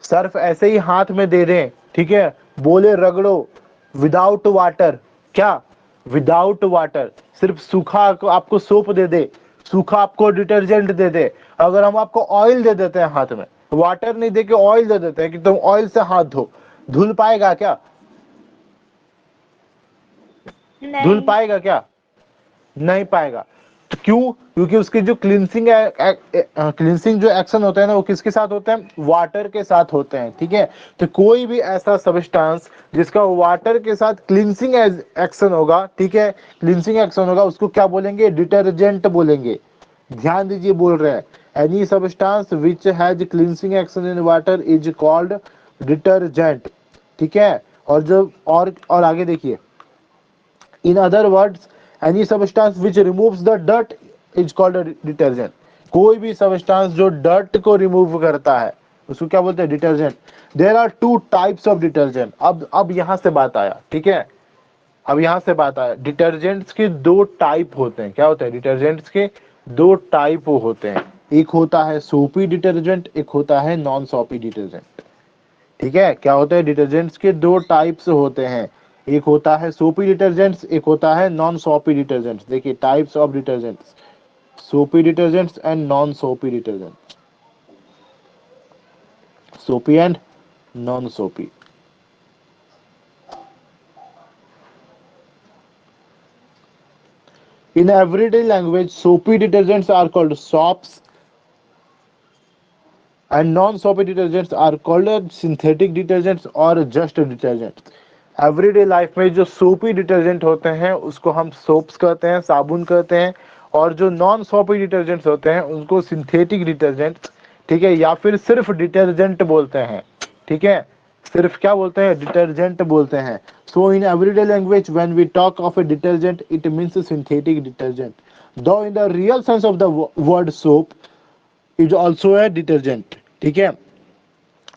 सर्फ ऐसे ही हाथ में दे दें, ठीक है, बोले रगड़ो विदाउट वाटर, क्या विदाउट वाटर, सिर्फ सूखा आपको सोप दे दे, सूखा आपको डिटर्जेंट दे दे, अगर हम आपको ऑयल दे देते हैं हाथ में, वाटर नहीं दे के ऑयल दे देते हैं कि तुम ऑयल से हाथ धो, धुल पाएगा क्या? धुल नहीं। पाएगा क्या? नहीं पाएगा। तो क्यों? क्योंकि उसके जो क्लिनसिंग जो एक्शन होते हैं ना, वो किसके साथ होते हैं? वाटर के साथ होते हैं। ठीक है, तो कोई भी ऐसा सब्सटेंस जिसका वाटर के साथ क्लिनसिंग एक्शन होगा, ठीक है, क्लिनसिंग एक्शन होगा, उसको क्या बोलेंगे? डिटर्जेंट बोलेंगे। ध्यान दीजिए, बोल रहे हैं any substance which has cleansing action in water is called detergent. ठीक है, और जो और आगे देखिए, इन other words any substance which removes the dirt is called detergent. कोई भी सब्सटेंस जो डर्ट को रिमूव करता है उसको क्या बोलते हैं? Detergent. There are two types of detergent. अब यहां से बात आया, ठीक है, अब यहां से बात आया, डिटर्जेंट्स के दो टाइप होते हैं। क्या होते हैं? डिटर्जेंट्स के दो टाइप होते हैं, एक होता है सोपी डिटर्जेंट, एक होता है नॉन सोपी डिटर्जेंट। ठीक है, क्या होता है? डिटर्जेंट्स के दो टाइप्स होते हैं, एक होता है सोपी डिटर्जेंट्स, एक होता है नॉन सोपी डिटर्जेंट्स। देखिए, टाइप्स ऑफ डिटर्जेंट्स, सोपी डिटर्जेंट्स एंड नॉन सोपी डिटर्जेंट्स, सोपी एंड नॉन सोपी। In everyday language, soapy detergents are called soaps and non-soapy detergents are called synthetic detergents or just detergents. Everyday life में जो सोपी डिटर्जेंट होते हैं उसको हम सोप्स कहते हैं, साबुन कहते हैं, और जो नॉन सोपी डिटर्जेंट्स होते हैं उनको सिंथेटिक डिटर्जेंट, ठीक है, या फिर सिर्फ डिटर्जेंट बोलते हैं। ठीक है, सिर्फ क्या बोलते हैं? डिटर्जेंट बोलते हैं। So in everyday language when we talk of a detergent it means synthetic detergent, though in the real sense of the word soap is also a detergent. ठीक है,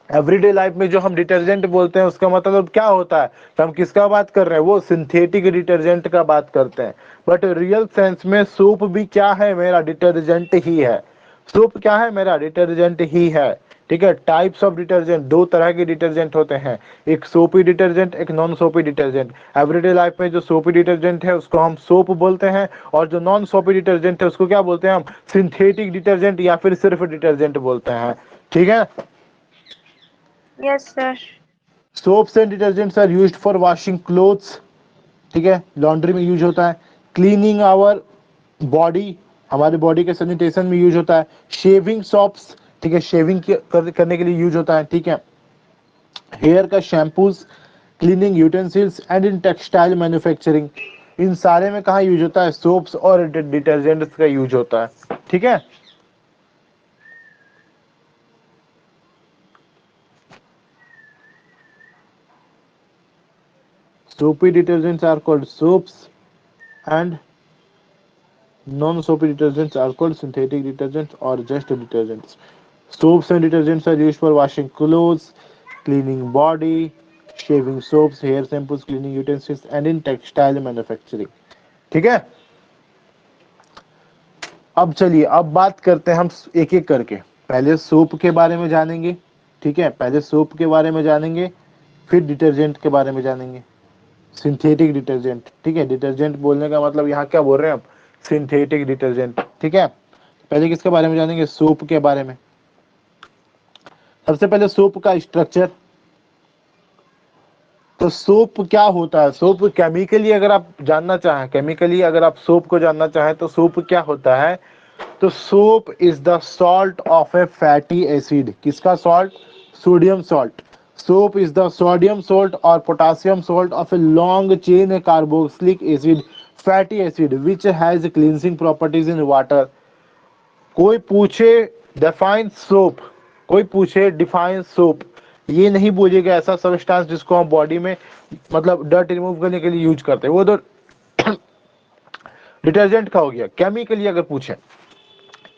एवरीडे लाइफ में जो हम डिटर्जेंट बोलते हैं उसका मतलब क्या होता है कि हम किसका बात कर रहे हैं? वो सिंथेटिक डिटर्जेंट का बात करते हैं। बट रियल सेंस में सोप भी क्या है? मेरा डिटर्जेंट ही है। सोप क्या है? मेरा डिटर्जेंट ही है। ठीक है, टाइप्स ऑफ डिटर्जेंट, दो तरह के डिटर्जेंट होते हैं, एक सोपी डिटर्जेंट, एक नॉन सोपी डिटर्जेंट। एवरीडे लाइफ में जो सोपी डिटर्जेंट है उसको हम सोप बोलते हैं, और जो नॉन सोपी डिटर्जेंट है उसको क्या बोलते हैं? हम सिंथेटिक डिटर्जेंट या फिर सिर्फ डिटर्जेंट बोलते हैं। ठीक है, yes sir. Soaps and detergents are used for washing clothes. ठीक है, लॉन्ड्री में यूज होता है, क्लीनिंग आवर बॉडी, हमारे बॉडी के सैनिटेशन में यूज होता है, शेविंग सॉप्स, ठीक है, शेविंग करने के लिए यूज होता है। ठीक है, हेयर का shampoos, cleaning utensils and in textile manufacturing, इन सारे में कहाँ यूज होता है? सोप्स और डिटर्जेंट्स का यूज होता है। ठीक है, soapy detergents are called soaps and non-soapy detergents are called synthetic detergents or just detergents. Soaps and detergents are used for washing clothes, cleaning body, shaving soaps, hair shampoos, cleaning utensils, and in textile manufacturing. ठीक है, अब चलिए अब बात करते हैं हम एक एक करके। पहले सोप के बारे में जानेंगे, ठीक है, पहले सोप के बारे में जानेंगे, फिर डिटर्जेंट के बारे में जानेंगे, सिंथेटिक डिटर्जेंट। ठीक है, डिटर्जेंट बोलने का मतलब यहाँ क्या बोल रहे हैं हम? Synthetic detergent. ठीक है, पहले किसके बारे में जानेंगे? सोप के बारे में। सबसे पहले सोप का स्ट्रक्चर। तो सोप क्या होता है? सोप केमिकली अगर आप जानना चाहें, केमिकली अगर आप सोप को जानना चाहें तो सोप क्या होता है? तो soap is the salt of a fatty acid. किसका salt? Sodium salt. Soap is the sodium salt और potassium salt of a long chain carboxylic acid fatty acid which has cleansing properties in water. कोई पूछे डिफाइन सोप, कोई पूछे डिफाइन सोप, ये नहीं बोलिएगा ऐसा सब्सटेंस जिसको हम बॉडी में मतलब डर्ट रिमूव करने के लिए यूज करते हैं, वो तो डिटर्जेंट का हो गया। केमिकली अगर पूछे,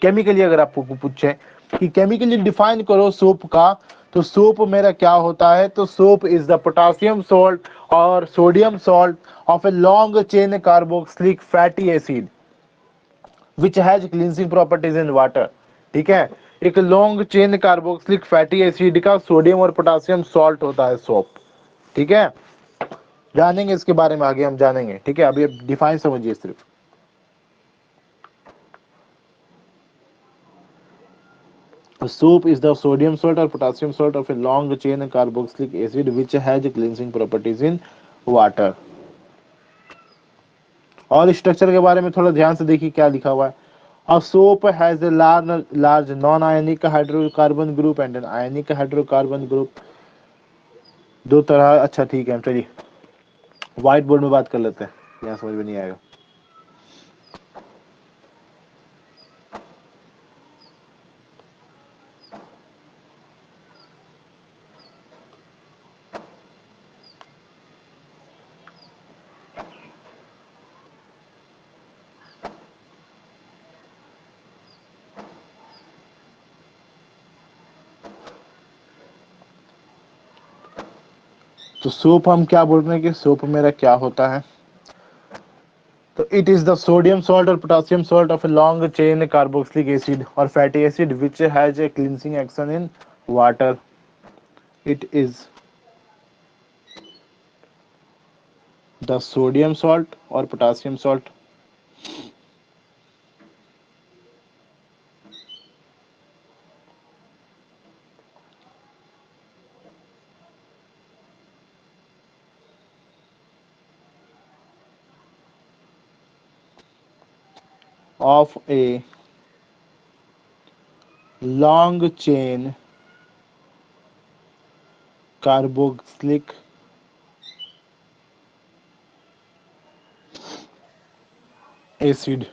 केमिकली अगर आप पूछे कि केमिकली डिफाइन करो सोप का, तो सोप मेरा क्या होता है? तो soap is the potassium salt और sodium salt of a long chain carboxylic fatty acid which has cleansing properties in water. ठीक है, एक long chain carboxylic fatty acid का सोडियम और पोटासियम सॉल्ट होता है सोप। ठीक है, जानेंगे इसके बारे में आगे हम जानेंगे। ठीक है, अभी डिफाइन समझिए सिर्फ। Soap is the sodium salt or potassium salt of a long chain carboxylic acid which has cleansing properties in water. और स्ट्रक्चर के बारे में थोड़ा ध्यान से देखिए क्या लिखा हुआ है. A soap has a large non-ionic hydrocarbon group and an ionic hydrocarbon group. दो तरह. अच्छा ठीक है, चलिए व्हाइट बोर्ड में बात कर लेते हैं, यहाँ समझ में नहीं आएगा. तो सोप हम क्या बोल रहे हैं कि सोप मेरा क्या होता है. तो it is the sodium salt और potassium salt of a long chain carboxylic acid और fatty acid which has a cleansing action in water. It is the sodium salt और potassium salt of a long chain carboxylic acid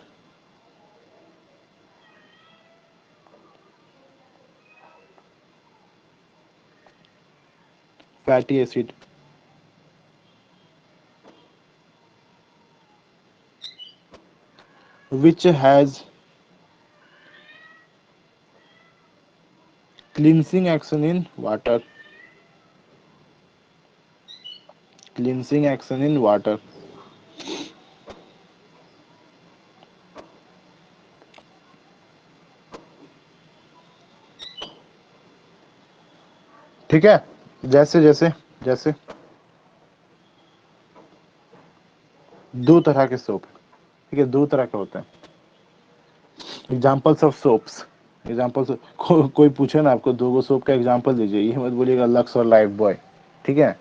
fatty acid which has cleansing action in water. Cleansing action in water. ठीक है. जैसे जैसे जैसे दो तरह के सोप, ठीक है, दो तरह के होते हैं. Examples of soaps. एग्जाम्पल्स कोई पूछे ना आपको दो गो सोप का एग्जाम्पल दीजिए, ये मत बोलिएगा लक्स और लाइफ बॉय, ठीक है.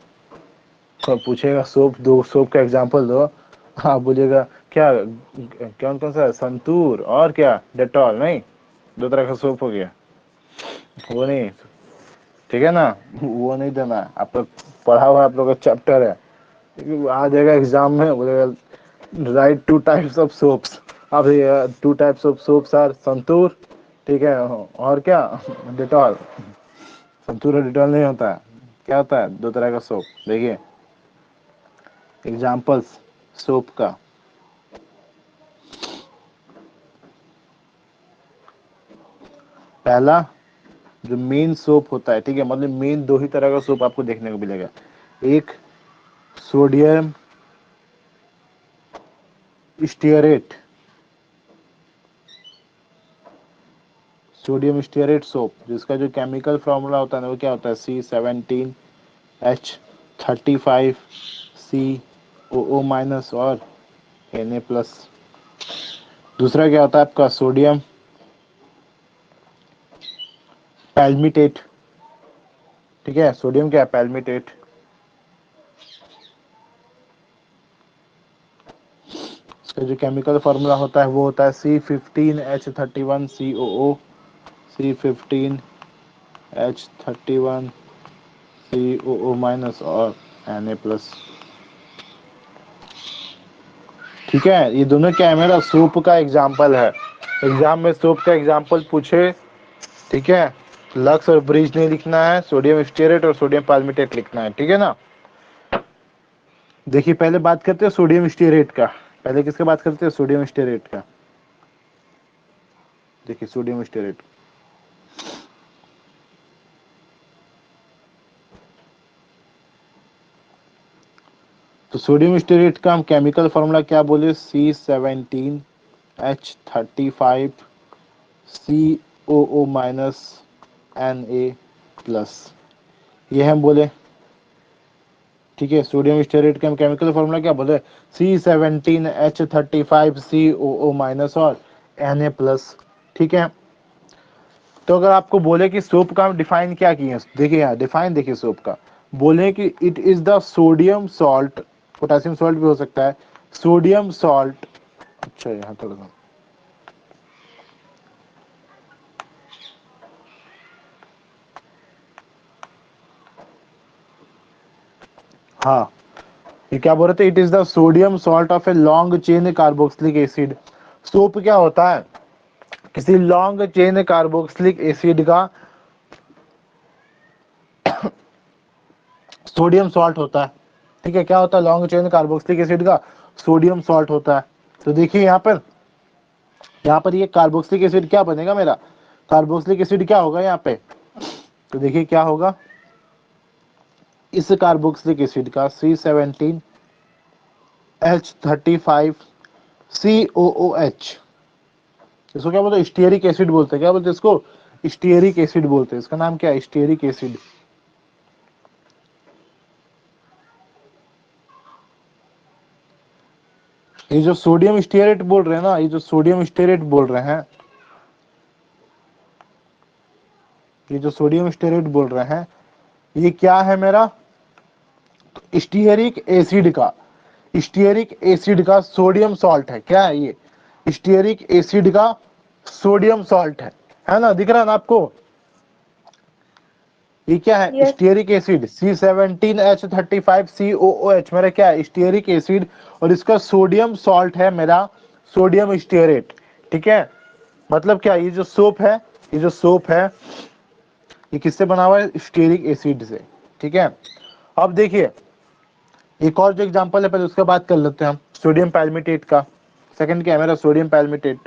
कोई पूछेगा सोप, दो सोप का एग्जाम्पल दो, आप बोलिएगा क्या कौन कौन सा, संतूर और क्या डेटॉल. नहीं, दो तरह का सोप हो गया, वो नहीं, ठीक है ना, वो नहीं देना. आप लोग पढ़ा हुआ आप लोग का चैप्टर है, आ जाएगा एग्जाम में, बोलेगा write two types of soaps. अब two types of soaps are Santoor, ठीक है, और क्या डेटॉल. संतूर और डेटॉल नहीं होता है, क्या होता है, दो तरह का सोप. देखिए एग्जाम्पल्स सोप का. पहला जो मेन सोप होता है, ठीक है, मतलब मेन दो ही तरह का सोप आपको देखने को मिलेगा. एक sodium stearate, sodium stearate soap, जिसका जो केमिकल फॉर्मूला होता है ना वो क्या होता है, C17H35COO माइनस और Na प्लस. दूसरा क्या होता है आपका सोडियम पैल्मिटेट, ठीक है, सोडियम क्या है, पैल्मिटेट. इसका जो केमिकल फॉर्मूला होता है वो होता है C15H31COO, C15H31COO माइनस और Na प्लस. ठीक है, ये दोनों क्या है, मेरा सोप का एग्जाम्पल है. एग्जाम में सोप का एग्जाम्पल पूछे, ठीक है, लक्स और ब्रिज नहीं लिखना है, सोडियम स्टीयरेट और सोडियम पाल्मिटेट लिखना है, ठीक है ना. देखिए पहले बात करते हैं सोडियम स्टीयरेट का. पहले किसका बात करते हैं, सोडियम स्टीयरेट का. देखिए सोडियम स्टीयरेट, तो सोडियम स्टीयरेट का हम केमिकल फॉर्मूला क्या बोले, C17H35COO माइनस Na प्लस, ये हम बोले. ठीक है, सोडियम स्टीयरेट का हम केमिकल फॉर्मूला क्या बोले, C17H35COO माइनस और Na प्लस. ठीक है, तो अगर आपको बोले कि सोप का हम डिफाइन क्या किए, देखिए यहाँ डिफाइन देखिए सोप का, बोले कि it is the sodium salt, potassium salt भी हो सकता है, सोडियम सॉल्ट। अच्छा यहाँ थोड़ा सा, हाँ ये क्या बोल रहे थे, it is the sodium salt of a long chain carboxylic acid. Soap क्या होता है, किसी लॉन्ग चेन कार्बोक्सिलिक एसिड का सोडियम सॉल्ट होता है। ठीक है, क्या होता है, लॉन्ग चेन कार्बोक्सिलिक एसिड का सोडियम सॉल्ट होता है। तो देखिए यहाँ पर ये कार्बोक्सिलिक एसिड क्या बनेगा मेरा, कार्बोक्सिलिक एसिड क्या होगा यहाँ पे, तो देखिए क्या होगा, इस कार्बोक्सिलिक एसिड का C17H35COOH, इसको क्या बोलते हैं, स्टीयरिक एसिड बोलते हैं। क्या बोलते हैं इसको, स्टीयरिक एसिड बोलते हैं। इसका नाम क्या है, स्टीयरिक एसिड। ये जो सोडियम स्टीयरेट बोल रहे हैं ना, ये जो सोडियम स्टीयरेट बोल रहे हैं, ये जो सोडियम स्टीयरेट बोल रहे हैं, ये क्या है मेरा, तो स्टीयरिक एसिड का, स्टीयरिक एसिड का सोडियम सॉल्ट है। क्या है ये, स्टीयरिक एसिड का सोडियम सॉल्ट है ना, दिख रहा है ना आपको, ये क्या है, यस। स्टीयरिक एसिड C17H35COOH मेरा क्या है, स्टीयरिक एसिड, और इसका सोडियम सॉल्ट है मेरा सोडियम स्टीयरेट। ठीक है, मतलब क्या, ये जो सोप है, ये जो सोप है ये किससे बना हुआ है, स्टीयरिक एसिड से। ठीक है, अब देखिए एक और जो एग्जांपल है, पहले उसका बात कर लेते हैं हम, सोडियम पैल्मिटेट का। सेकंड क्या है मेरा, सोडियम पैल्मिटेट।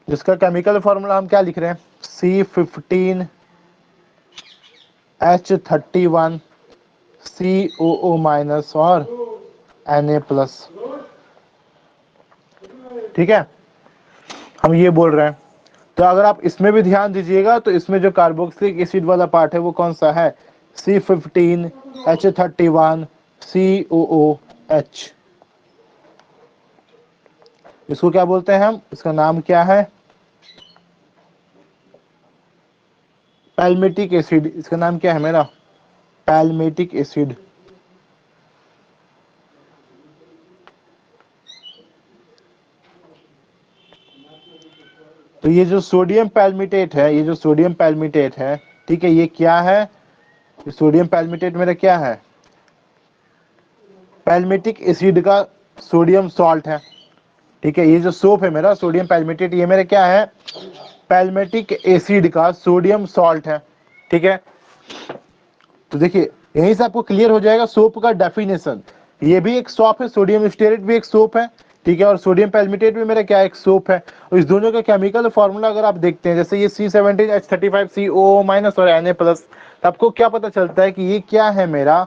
जिसका केमिकल फॉर्मूला हम क्या लिख रहे हैं, C15H31COO माइनस और Na+। ठीक है, हम ये बोल रहे हैं। तो अगर आप इसमें भी ध्यान दीजिएगा तो इसमें जो कार्बोक्सिलिक एसिड वाला पार्ट है वो कौन सा है, C15H31COOH। इसको क्या बोलते हैं हम, इसका नाम क्या है, पैल्मेटिक एसिड। इसका नाम क्या है मेरा, पैल्मेटिक एसिड। तो ये जो सोडियम पैल्मिटेट है, ये जो सोडियम पैल्मिटेट है, ठीक है, ये क्या है, ये सोडियम पैल्मिटेट मेरा क्या है, पैल्मेटिक एसिड का सोडियम सॉल्ट है। ठीक है, ये जो सोप है मेरा सोडियम पैल्मिटेट, ये मेरा क्या है, पैल्मेटिक एसिड का सोडियम सॉल्ट है। ठीक है, तो देखिए यहीं से आपको क्लियर हो जाएगा सोप का डेफिनेशन। ये भी एक सोप है, सोडियम स्टीयरेट भी एक सोप है। ठीक है, और सोडियम पैल्मिटेट भी मेरा क्या एक सोप है। और इस दोनों का केमिकल फॉर्मूला अगर आप देखते हैं, जैसे ये C17H35COO माइनस और Na+, तो आपको क्या पता चलता है कि ये क्या है मेरा,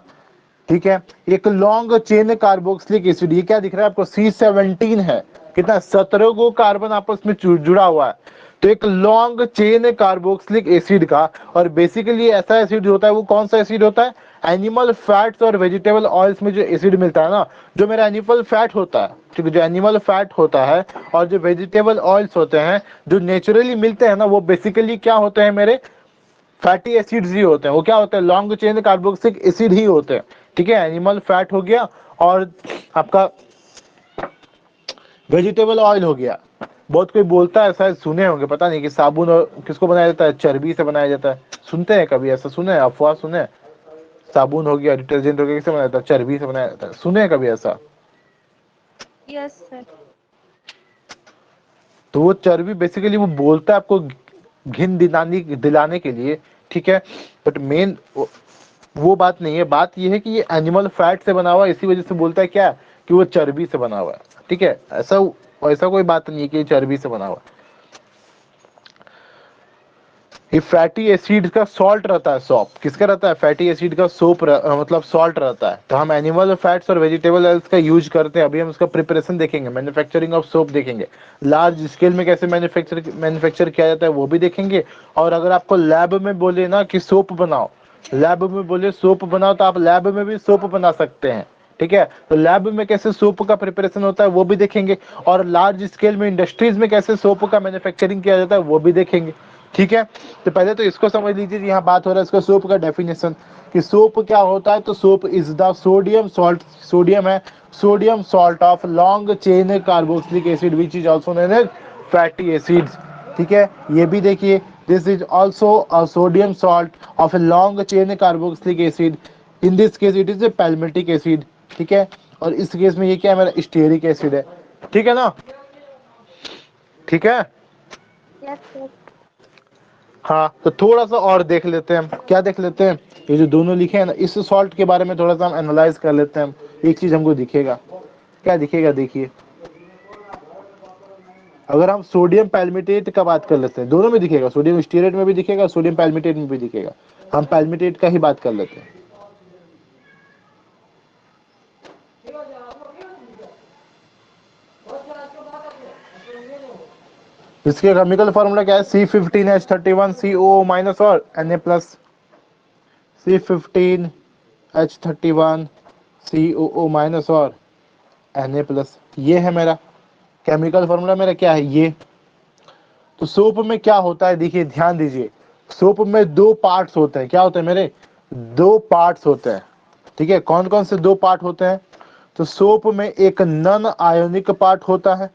ठीक है, एक लॉन्ग चेन कार्बोक्सिलिक एसिड। ये क्या दिख रहा है आपको, C17 है, कितना 17 को कार्बन आपस में जुड़ा हुआ है। तो एक लॉन्ग चेन कार्बोक्सिलिक एसिड का, और बेसिकली ऐसा एसिड होता है, वो कौन सा एसिड होता है, एनिमल फैट्स और वेजिटेबल ऑयल्स में जो एसिड मिलता है ना, जो मेरा एनिमल फैट होता है, ठीक है, जो एनिमल फैट होता है और जो वेजिटेबल ऑयल्स होते हैं जो नेचुरली मिलते हैं ना, वो बेसिकली क्या होते हैं मेरे, फैटी एसिड्स ही होते हैं। वो क्या होते हैं, लॉन्ग चेन कार्बोक्सिलिक एसिड ही होते हैं। ठीक है, एनिमल फैट हो गया और आपका वेजिटेबल ऑयल हो गया। बहुत कोई बोलता है, शायद सुने होंगे, पता नहीं, कि साबुन और किसको बनाया जाता है, चर्बी से बनाया जाता है। सुनते हैं कभी ऐसा, सुने अफवाह सुने, साबुन हो गया, डिटर्जेंट हो गया, किससे बनाया जाता है, चर्बी से बनाया जाता है, सुने हैं कभी ऐसा। Yes sir. तो वो चर्बी बेसिकली वो बोलता है आपको घिन दिलाने के लिए। ठीक है, बट मेन वो बात नहीं है। बात ये है कि ये एनिमल फैट से बना हुआ है, इसी वजह से बोलता है क्या कि वो चर्बी से बना हुआ है। ठीक है, ऐसा कोई बात नहीं है कि ये चर्बी से बना हुआ है। ये फैटी एसिड का सॉल्ट रहता है। सॉप किसका रहता है? फैटी एसिड का मतलब सॉल्ट रहता है। तो हम एनिमल फैट्स और वेजिटेबल ऑयल्स का यूज करते हैं। अभी हम उसका प्रिपरेशन देखेंगे, मैन्युफैक्चरिंग ऑफ सोप देखेंगे, लार्ज स्केल में कैसे मैन्युफैक्चर किया जाता है वो भी देखेंगे। और अगर आपको लैब में बोले ना कि सोप बनाओ, लैब में बोले सोप बनाओ, तो आप लैब में भी सोप बना सकते हैं। ठीक है, तो लैब में कैसे सोप का प्रिपरेशन होता है वो भी देखेंगे, और लार्ज स्केल में इंडस्ट्रीज में कैसे सोप का मैन्युफैक्चरिंग किया जाता है वो भी देखेंगे। ठीक है, तो पहले तो इसको समझ लीजिए, यहाँ बात हो रहा है इसका सोप का डेफिनेशन कि सोप क्या होता है। तो soap is the sodium salt, sodium है, sodium salt of long chain carboxylic acid which is also known as fatty acids. ठीक है, ये भी देखिए, this is also a sodium salt of a long chain carboxylic acid, in this case it is a palmitic acid. ठीक है, और इस केस में ये क्या है, मेरा स्टीयरिक एसिड है। ठीक है ना, ठीक है। Yes sir. हाँ, तो थोड़ा सा और देख लेते हैं हम, क्या देख लेते हैं, ये जो दोनों लिखे हैं ना, इस सॉल्ट के बारे में थोड़ा सा हम एनालाइज कर लेते हैं। एक चीज हमको दिखेगा, क्या दिखेगा देखिए, अगर हम सोडियम पैल्मिटेट का बात कर लेते हैं, दोनों में दिखेगा, सोडियम स्टीरेट में भी दिखेगा, सोडियम पैल्मिटेट में भी दिखेगा। हम पैल्मिटेट का ही बात कर लेते हैं। इसके केमिकल फॉर्मूला क्या है? C15H31CO माइनस और Na प्लस, C15H31COO माइनस और Na प्लस, ये है मेरा केमिकल फॉर्मूला। मेरा क्या है ये? तो सोप में क्या होता है, देखिए ध्यान दीजिए, सोप में दो पार्ट्स होते हैं। क्या होते हैं मेरे? दो पार्ट्स होते हैं। ठीक है, कौन कौन से दो पार्ट होते हैं? तो सोप में एक नॉन आयोनिक पार्ट होता है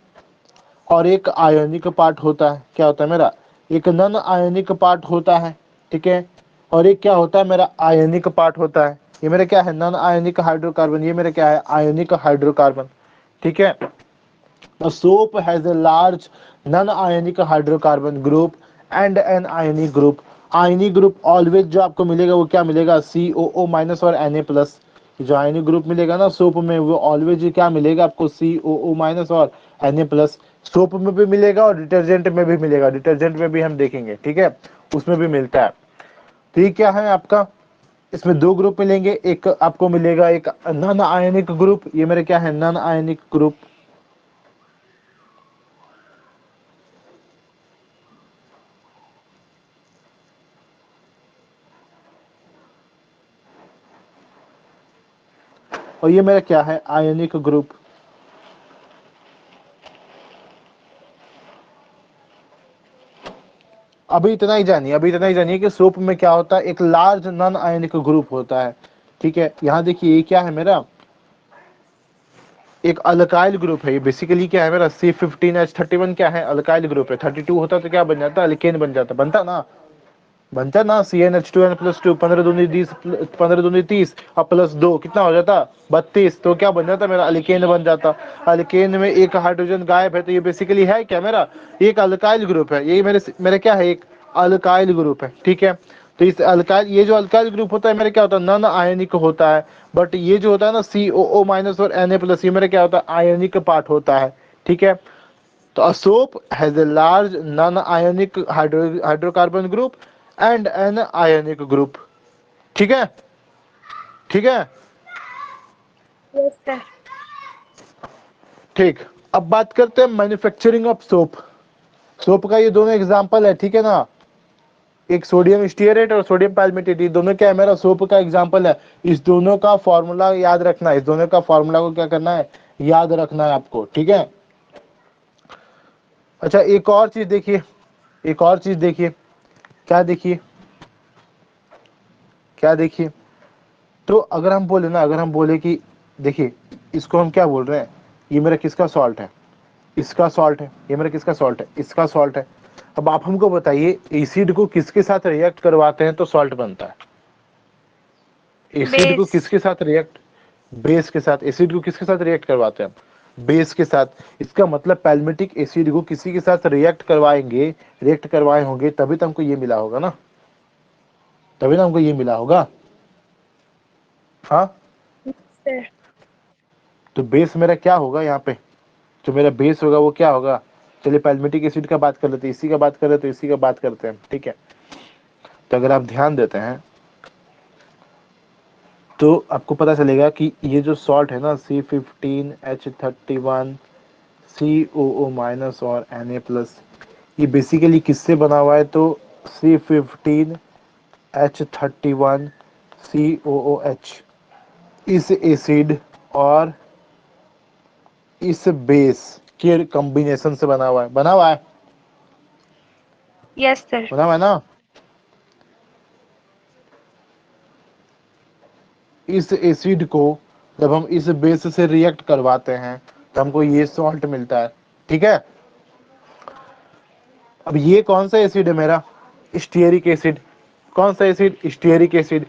और एक आयोनिक पार्ट होता है। क्या होता है मेरा? एक नॉन आयोनिक पार्ट होता है, ठीक है, और एक क्या होता है मेरा? आयोनिक पार्ट होता है। ये मेरा क्या है? Non ionic hydrocarbon. ये मेरा क्या है? Ionic hydrocarbon. ठीक है, the soap has a large non-ionic hydrocarbon group and an ionic group। Ionic group always जो आपको मिलेगा वो क्या मिलेगा? COO माइनस और Na प्लस। जो आयनिक ग्रुप मिलेगा ना सोप में, वो ऑलवेज क्या मिलेगा आपको? COO माइनस और Na प्लस। सोप में भी मिलेगा और डिटर्जेंट में भी मिलेगा, डिटर्जेंट में भी हम देखेंगे। ठीक है, उसमें भी मिलता है। तो ये क्या है आपका? इसमें दो ग्रुप मिलेंगे, एक आपको मिलेगा एक नॉन आयनिक ग्रुप, ये मेरे क्या है? Non ionic group. और ये मेरा क्या है? आयनिक ग्रुप। अभी इतना ही जानिए, अभी इतना ही जानिए कि सोप में क्या होता है, एक लार्ज नॉन आयनिक ग्रुप होता है। ठीक है, यहाँ देखिए ये क्या है मेरा? एक अल्काइल ग्रुप है। ये बेसिकली क्या है मेरा? C15H31 क्या है? अल्काइल ग्रुप है। 32 होता तो क्या बन जाता? अल्केन बन जाता, बनता ना, बनता ना, CnH2n प्लस 2, 15 दूनी 20, 15 दूनी 30 और प्लस 2 कितना हो जाता? 32। तो क्या बन जाता मेरा? अल्केन बन जाता। अल्केन में एक हाइड्रोजन गायब है, तो ये बेसिकली है क्या मेरा? एक अल्काइल ग्रुप है। ये मेरे क्या है? एक अल्काइल ग्रुप है। ठीक है, तो इस अल्काइल, ये जो अल्काइल ग्रुप होता है मेरे क्या होता है? नॉन आयनिक होता है। बट ये जो होता है ना COO माइनस और Na प्लस, ये मेरे क्या होता है? आयनिक पार्ट होता है। ठीक है, तो a soap has a large non-ionic hydrocarbon group and an ionic group। ठीक है, ठीक है, यस सर। ठीक। अब बात करते हैं मैन्युफैक्चरिंग ऑफ सोप। सोप का ये दोनों एग्जांपल है, ठीक है ना, एक सोडियम स्टीयरेट और सोडियम पैल्मिटेट, ये दोनों क्या है मेरा? सोप का एग्जांपल है। इस दोनों का फॉर्मूला याद रखना है, इस दोनों का फॉर्मूला को क्या करना है? याद रखना है आपको। ठीक है, अच्छा एक और चीज देखिए, एक और चीज देखिए, क्या देखिए, क्या देखिए, तो अगर हम बोले ना, अगर हम बोले कि देखिए इसको हम क्या बोल रहे हैं, ये मेरा किसका सॉल्ट है? इसका सॉल्ट है। ये मेरा किसका सॉल्ट है? इसका सॉल्ट है। अब आप हमको बताइए एसिड को किसके साथ रिएक्ट करवाते हैं तो सॉल्ट बनता है? एसिड को बेस। किसके साथ रिएक्ट? बेस के साथ। एसिड को किसके साथ रिएक्ट करवाते हैं? बेस के साथ। इसका मतलब पैल्मेटिक एसिड को किसी के साथ रिएक्ट करवाएंगे, रिएक्ट करवाए होंगे, तभी तो हमको ये मिला होगा ना, तभी ना हमको ये मिला होगा। हाँ, सर। तो बेस मेरा क्या होगा यहाँ पे? जो मेरा बेस होगा वो क्या होगा? चलिए पैल्मेटिक एसिड का बात कर लेते हैं, इसी का बात कर लेते हैं, इसी का बात करते हैं। ठीक है, तो अगर आप ध्यान देते हैं तो आपको पता चलेगा कि ये जो सॉल्ट है ना C15H31 COO माइनस और Na+, ये बेसिकली किससे बना हुआ है? तो C15H31 COOH इस एसिड और इस बेस के कॉम्बिनेशन से बना हुआ है। बना हुआ है, यस सर। बना हुआ है ना। इस एसिड को जब हम इस बेस से रिएक्ट करवाते हैं तो हमको ये सॉल्ट मिलता है, ठीक है। अब ये कौन सा एसिड है मेरा? Stearic acid. कौन सा एसिड? Stearic acid.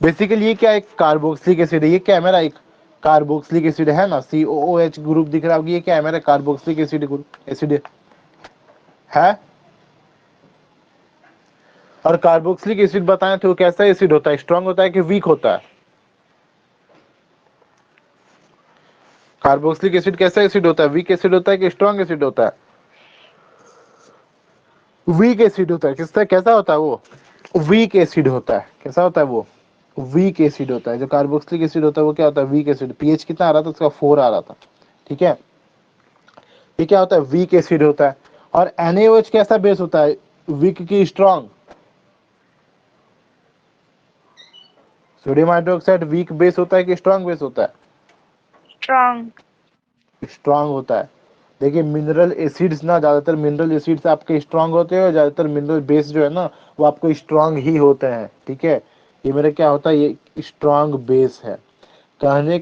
बेसिकली ये क्या है? कार्बोक्सिलिक एसिड है। ये क्या है मेरा? एक कार्बोक्सिलिक एसिड है ना, COOH ग्रुप दिख रहा होगा, ये क्या है मेरा? कार्बोक्सिलिक एसिड ग्रुप एसिड है। और कार्बोक्सिलिक एसिड बताएं तो कैसा एसिड होता है? स्ट्रांग होता है कि वीक होता है? कार्बोक्सिलिक एसिड कैसा एसिड होता है? वीक एसिड होता है कि स्ट्रांग एसिड होता है? वीक एसिड होता है। किसका कैसा होता है वो? वीक एसिड होता है। कैसा होता है वो? वीक एसिड होता है। जो कार्बोक्सिलिक एसिड होता है वो क्या होता है? Weak acid. पीएच कितना आ रहा था उसका? 4 आ रहा था, ठीक है। ये क्या होता है? वीक एसिड होता है। और NaOH कैसा बेस होता है? वीक की strong. Sodium hydroxide weak base होता है कि स्ट्रांग बेस होता है? स्ट्रॉन्ग। स्ट्रांग होता है। देखिए मिनरल एसिड्स ना, ज्यादातर मिनरल एसिड्स आपके स्ट्रांग होते हैं और ज्यादातर मिनरल बेस जो है ना वो आपको स्ट्रांग ही होते हैं, ठीक है। ये मेरा क्या होता है? ये स्ट्रांग बेस है। कहने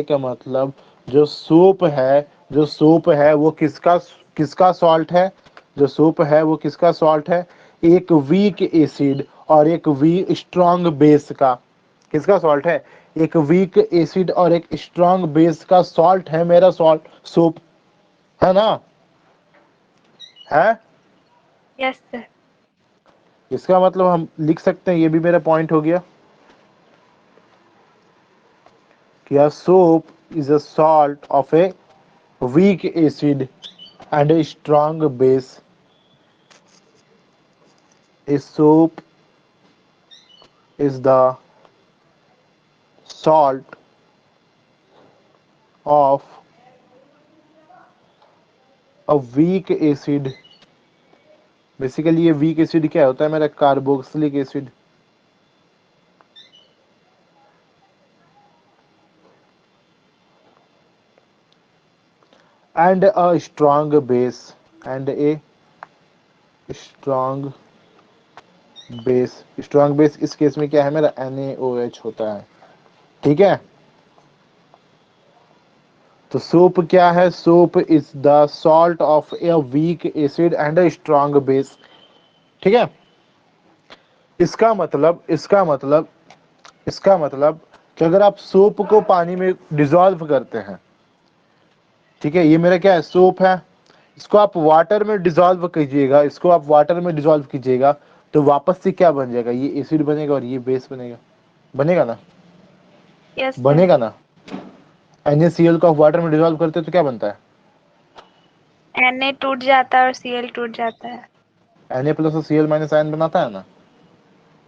का मतलब जो सोप है, जो सोप है वो किसका किसका सॉल्ट है? जो सोप है वो किसका सॉल्ट है? एक वीक एसिड और एक स्ट्रांग बेस का। किसका सॉल्ट है? एक वीक एसिड और एक स्ट्रांग बेस का सॉल्ट है मेरा सॉल्ट सोप, है ना? है। Yes sir. इसका मतलब हम लिख सकते हैं, ये भी मेरा पॉइंट हो गया कि a soap is a salt of a weak acid and a strong base. A soap is the salt of a weak acid. Basically ये वीक एसिड क्या होता है मेरा? Carboxylic acid. And a strong base. And a strong base. Strong base इस केस में क्या है मेरा? NaOH होता है, ठीक है। तो सोप क्या है? Soap is the salt of a weak acid and a strong base, ठीक है। इसका मतलब कि अगर आप सोप को पानी में डिसॉल्व करते हैं, ठीक है, ये मेरा क्या है? सोप है। इसको आप वाटर में डिसॉल्व कीजिएगा, इसको आप वाटर में डिसॉल्व कीजिएगा तो वापस से क्या बन जाएगा? ये एसिड बनेगा और ये बेस बनेगा। बनेगा ना? Yes sir. बनेगा ना? NaCl को आप वाटर में डिसॉल्व करते हैं तो क्या बनता है? Na टूट जाता है और Cl टूट जाता है। Na+ और Cl- आयन बनाता है ना?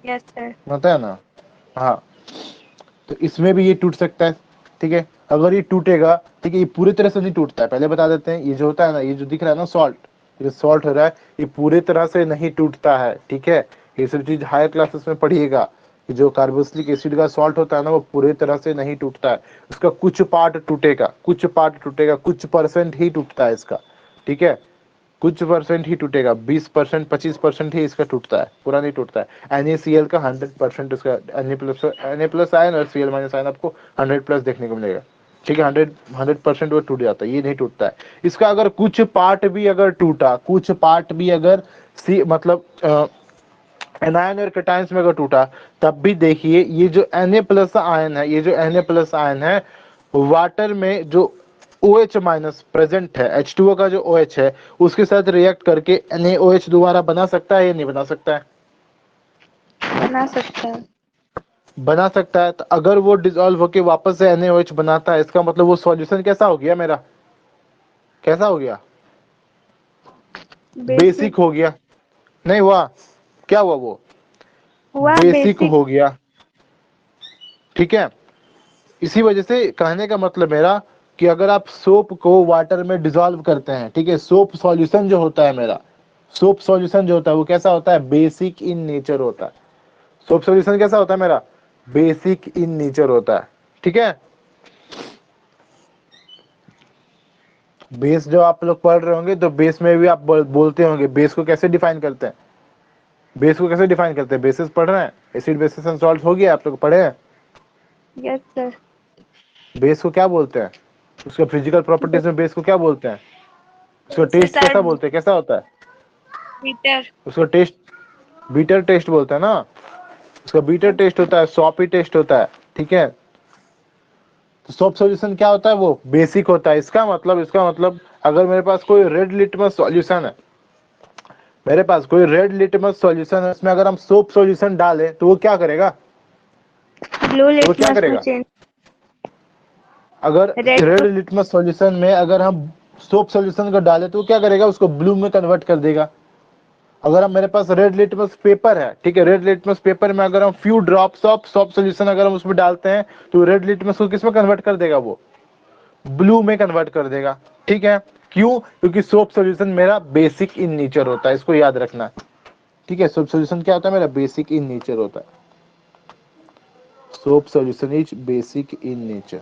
Yes sir. बनता है ना? हाँ। तो इसमें भी ये टूट सकता है, ठीक है। अगर ये टूटेगा, ठीक है, ये पूरी तरह से नहीं टूटता है, पहले बता देते हैं। ये जो होता है ना, ये जो दिख रहा है ना सॉल्ट, ये सॉल्ट हो रहा है, ये पूरी तरह से नहीं टूटता है, ठीक है। ये सब चीज हायर क्लासेस में पढ़िएगा कि जो कार्बोक्सिलिक एसिड का सॉल्ट होता है ना वो पूरी तरह से नहीं टूटता है। उसका कुछ पार्ट टूटेगा, कुछ पार्ट टूटेगा, कुछ परसेंट ही टूटता है इसका, ठीक है। कुछ परसेंट ही टूटेगा, 20%, 25% ही इसका टूटता है, पूरा नहीं टूटता है। NaCl का 100% इसका Na+ आयन और Cl- आयन आपको 100+ देखने को मिलेगा, ठीक है। 100% वो टूट जाता है, ये नहीं टूटता है। इसका अगर कुछ पार्ट भी अगर टूटा, कुछ पार्ट भी अगर सी मतलब एनायन और कैटायंस में अगर टूटा, तब भी देखिए ये जो Na+ आयन है, ये जो Na+ आयन है, वाटर में जो OH- प्रेजेंट है, H2O का जो OH है उसके साथ रिएक्ट करके NaOH दोबारा बना सकता है या नहीं बना सकता है? बना सकता है। बना सकता है। तो अगर वो डिसॉल्व होके वापस से NaOH बनाता है, इसका मतलब वो सॉल्यूशन कैसा हो गया मेरा? कैसा हो गया? बेसिक। बेसिक हो गया। नहीं हुआ? क्या हुआ वो? हुआ बेसिक बेसिक। हो गया, ठीक है। इसी वजह से कहने का मतलब मेरा कि अगर आप सोप को वाटर में डिसॉल्व करते हैं, ठीक है, सोप सॉल्यूशन जो होता है मेरा, सोप सॉल्यूशन जो होता है वो कैसा होता है, बेसिक इन नेचर होता है। सोप सॉल्यूशन कैसा होता है मेरा, बेसिक इन नेचर होता है, ठीक है। बेस जो आप लोग पढ़ रहे होंगे तो बेस में भी आप बोलते होंगे बेस को कैसे डिफाइन करते हैं, बेस को कैसे डिफाइन करते हैं, बेसिस पढ़ रहे हैं, एसिड बेसिस एंड सॉल्ट हो गया, आप लोग पढ़े हैं। Yes sir. बेस को क्या बोलते हैं, उसका फिजिकल प्रॉपर्टीज में बेस को क्या बोलते हैं, उसका टेस्ट सर कैसा बोलते हैं, कैसा होता है, बीटर। उसका टेस्ट बीटर टेस्ट बोलते हैं ना, उसका बीटर टेस्ट होता है, सॉपी टेस्ट होता है, ठीक है। तो सोप सॉल्यूशन क्या होता है, वो बेसिक होता है। इसका मतलब अगर मेरे पास कोई रेड लिटमस सॉल्यूशन है, मेरे पास कोई रेड लिटमस सॉल्यूशन है, उसमें अगर हम सोप सॉल्यूशन डालें तो वो क्या करेगा, ब्लू तो वो क्या लिटमस में करेगा, चेंज। अगर रेड रेड को लिटमस सॉल्यूशन में अगर हम सोप सॉल्यूशन को डालें तो वो क्या करेगा, उसको ब्लू में कन्वर्ट कर देगा। अगर हम मेरे पास रेड लिटमस पेपर है, ठीक है, रेड लिटमस पेपर में अगर हम few drops of soap solution अगर हम उसमें डालते हैं तो रेड लिटमस को किस में कन्वर्ट कर देगा, वो ब्लू में कन्वर्ट कर देगा, ठीक है। क्यों, क्योंकि सोप सॉल्यूशन मेरा बेसिक इन नेचर होता है, इसको याद रखना, ठीक है। सोप सॉल्यूशन क्या होता है, मेरा बेसिक इन नेचर होता है। Soap solution is basic in nature.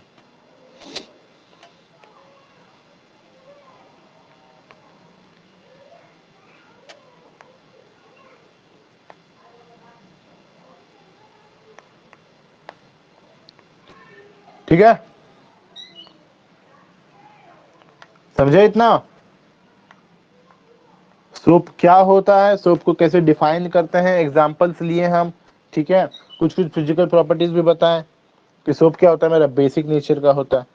ठीक है, समझे इतना। सोप क्या होता है, सोप को कैसे डिफाइन करते हैं, एग्जांपल्स लिए हम, ठीक है। कुछ कुछ फिजिकल प्रॉपर्टीज भी बताएं कि सोप क्या होता है, मेरा बेसिक नेचर का होता है।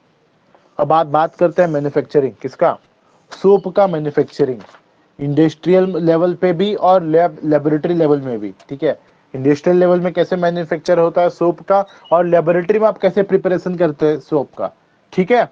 अब आप बात करते हैं मैन्युफैक्चरिंग किसका, सोप का मैन्युफैक्चरिंग, इंडस्ट्रियल लेवल पे भी और लेबोरेटरी लेवल में भी, ठीक है। इंडस्ट्रियल लेवल में कैसे मैन्युफैक्चर होता है सोप का, और लेबोरेटरी में आप कैसे प्रिपरेशन करते हैं सोप का, ठीक है।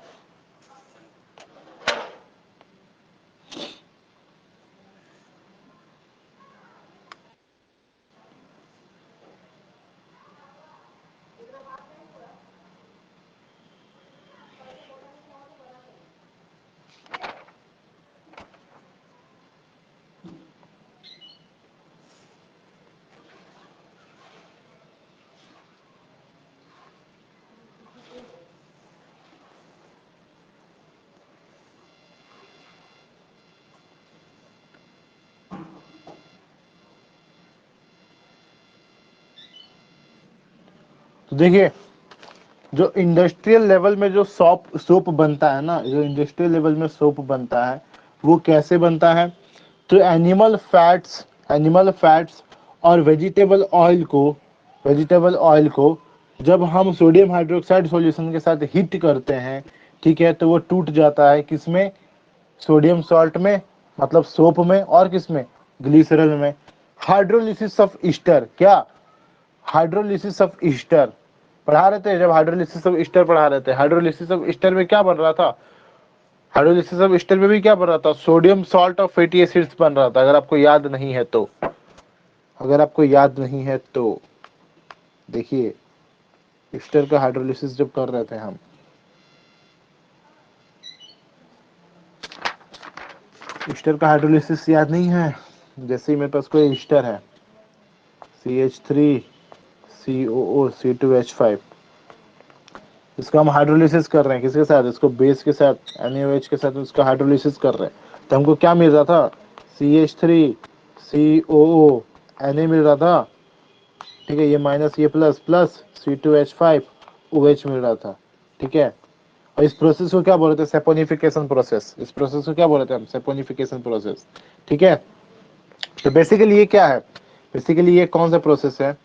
तो देखिए, जो इंडस्ट्रियल लेवल में जो सोप बनता है ना, जो इंडस्ट्रियल लेवल में सोप बनता है वो कैसे बनता है, तो एनिमल फैट्स और वेजिटेबल ऑयल को जब हम सोडियम हाइड्रोक्साइड सॉल्यूशन के साथ हीट करते हैं, ठीक है, तो वो टूट जाता है किसमें, सोडियम सॉल्ट में, मतलब सोप में, और किसमें, ग्लिसरॉल में। हाइड्रोलिसिस ऑफ ईस्टर, क्या, हाइड्रोलिसिस ऑफ ईस्टर पढ़ा रहे थे, जब हाइड्रोलिसिस ऑफ ईस्टर पढ़ा रहे थे, हाइड्रोलिसिस ऑफ ईस्टर में क्या बन रहा था, हाइड्रोलिसिस ऑफ ईस्टर में भी क्या बन रहा था, सोडियम सॉल्ट और फैटी एसिड्स बन रहा था। अगर आपको याद नहीं है तो, अगर आपको याद नहीं है तो देखिए, ईस्टर का हाइड्रोलिसिस जब कर रहे थे हम, ईस्टर का हाइड्रोलिसिस याद नहीं है, जैसे ही मेरे पास कोई ईस्टर है, CH3COO, C2H5, इसका हम हाइड्रोलिसिस कर रहे हैं किसके साथ, इसको बेस के साथ, NaOH के साथ उसका हाइड्रोलिसिस कर रहे हैं, तो हमको क्या मिल रहा था, CH3COO, Na मिल रहा था, ठीक है, ये माइनस ये प्लस प्लस C2H5OH मिल रहा था, ठीक है। और इस प्रोसेस को क्या बोलते हैं, सेपोनिफिकेशन प्रोसेस, इस प्रोसेस को क्या बोलते हैं हम, सेपोनिफिकेशन प्रोसेस, ठीक है। तो बेसिकली ये क्या है, बेसिकली ये कौन सा प्रोसेस है,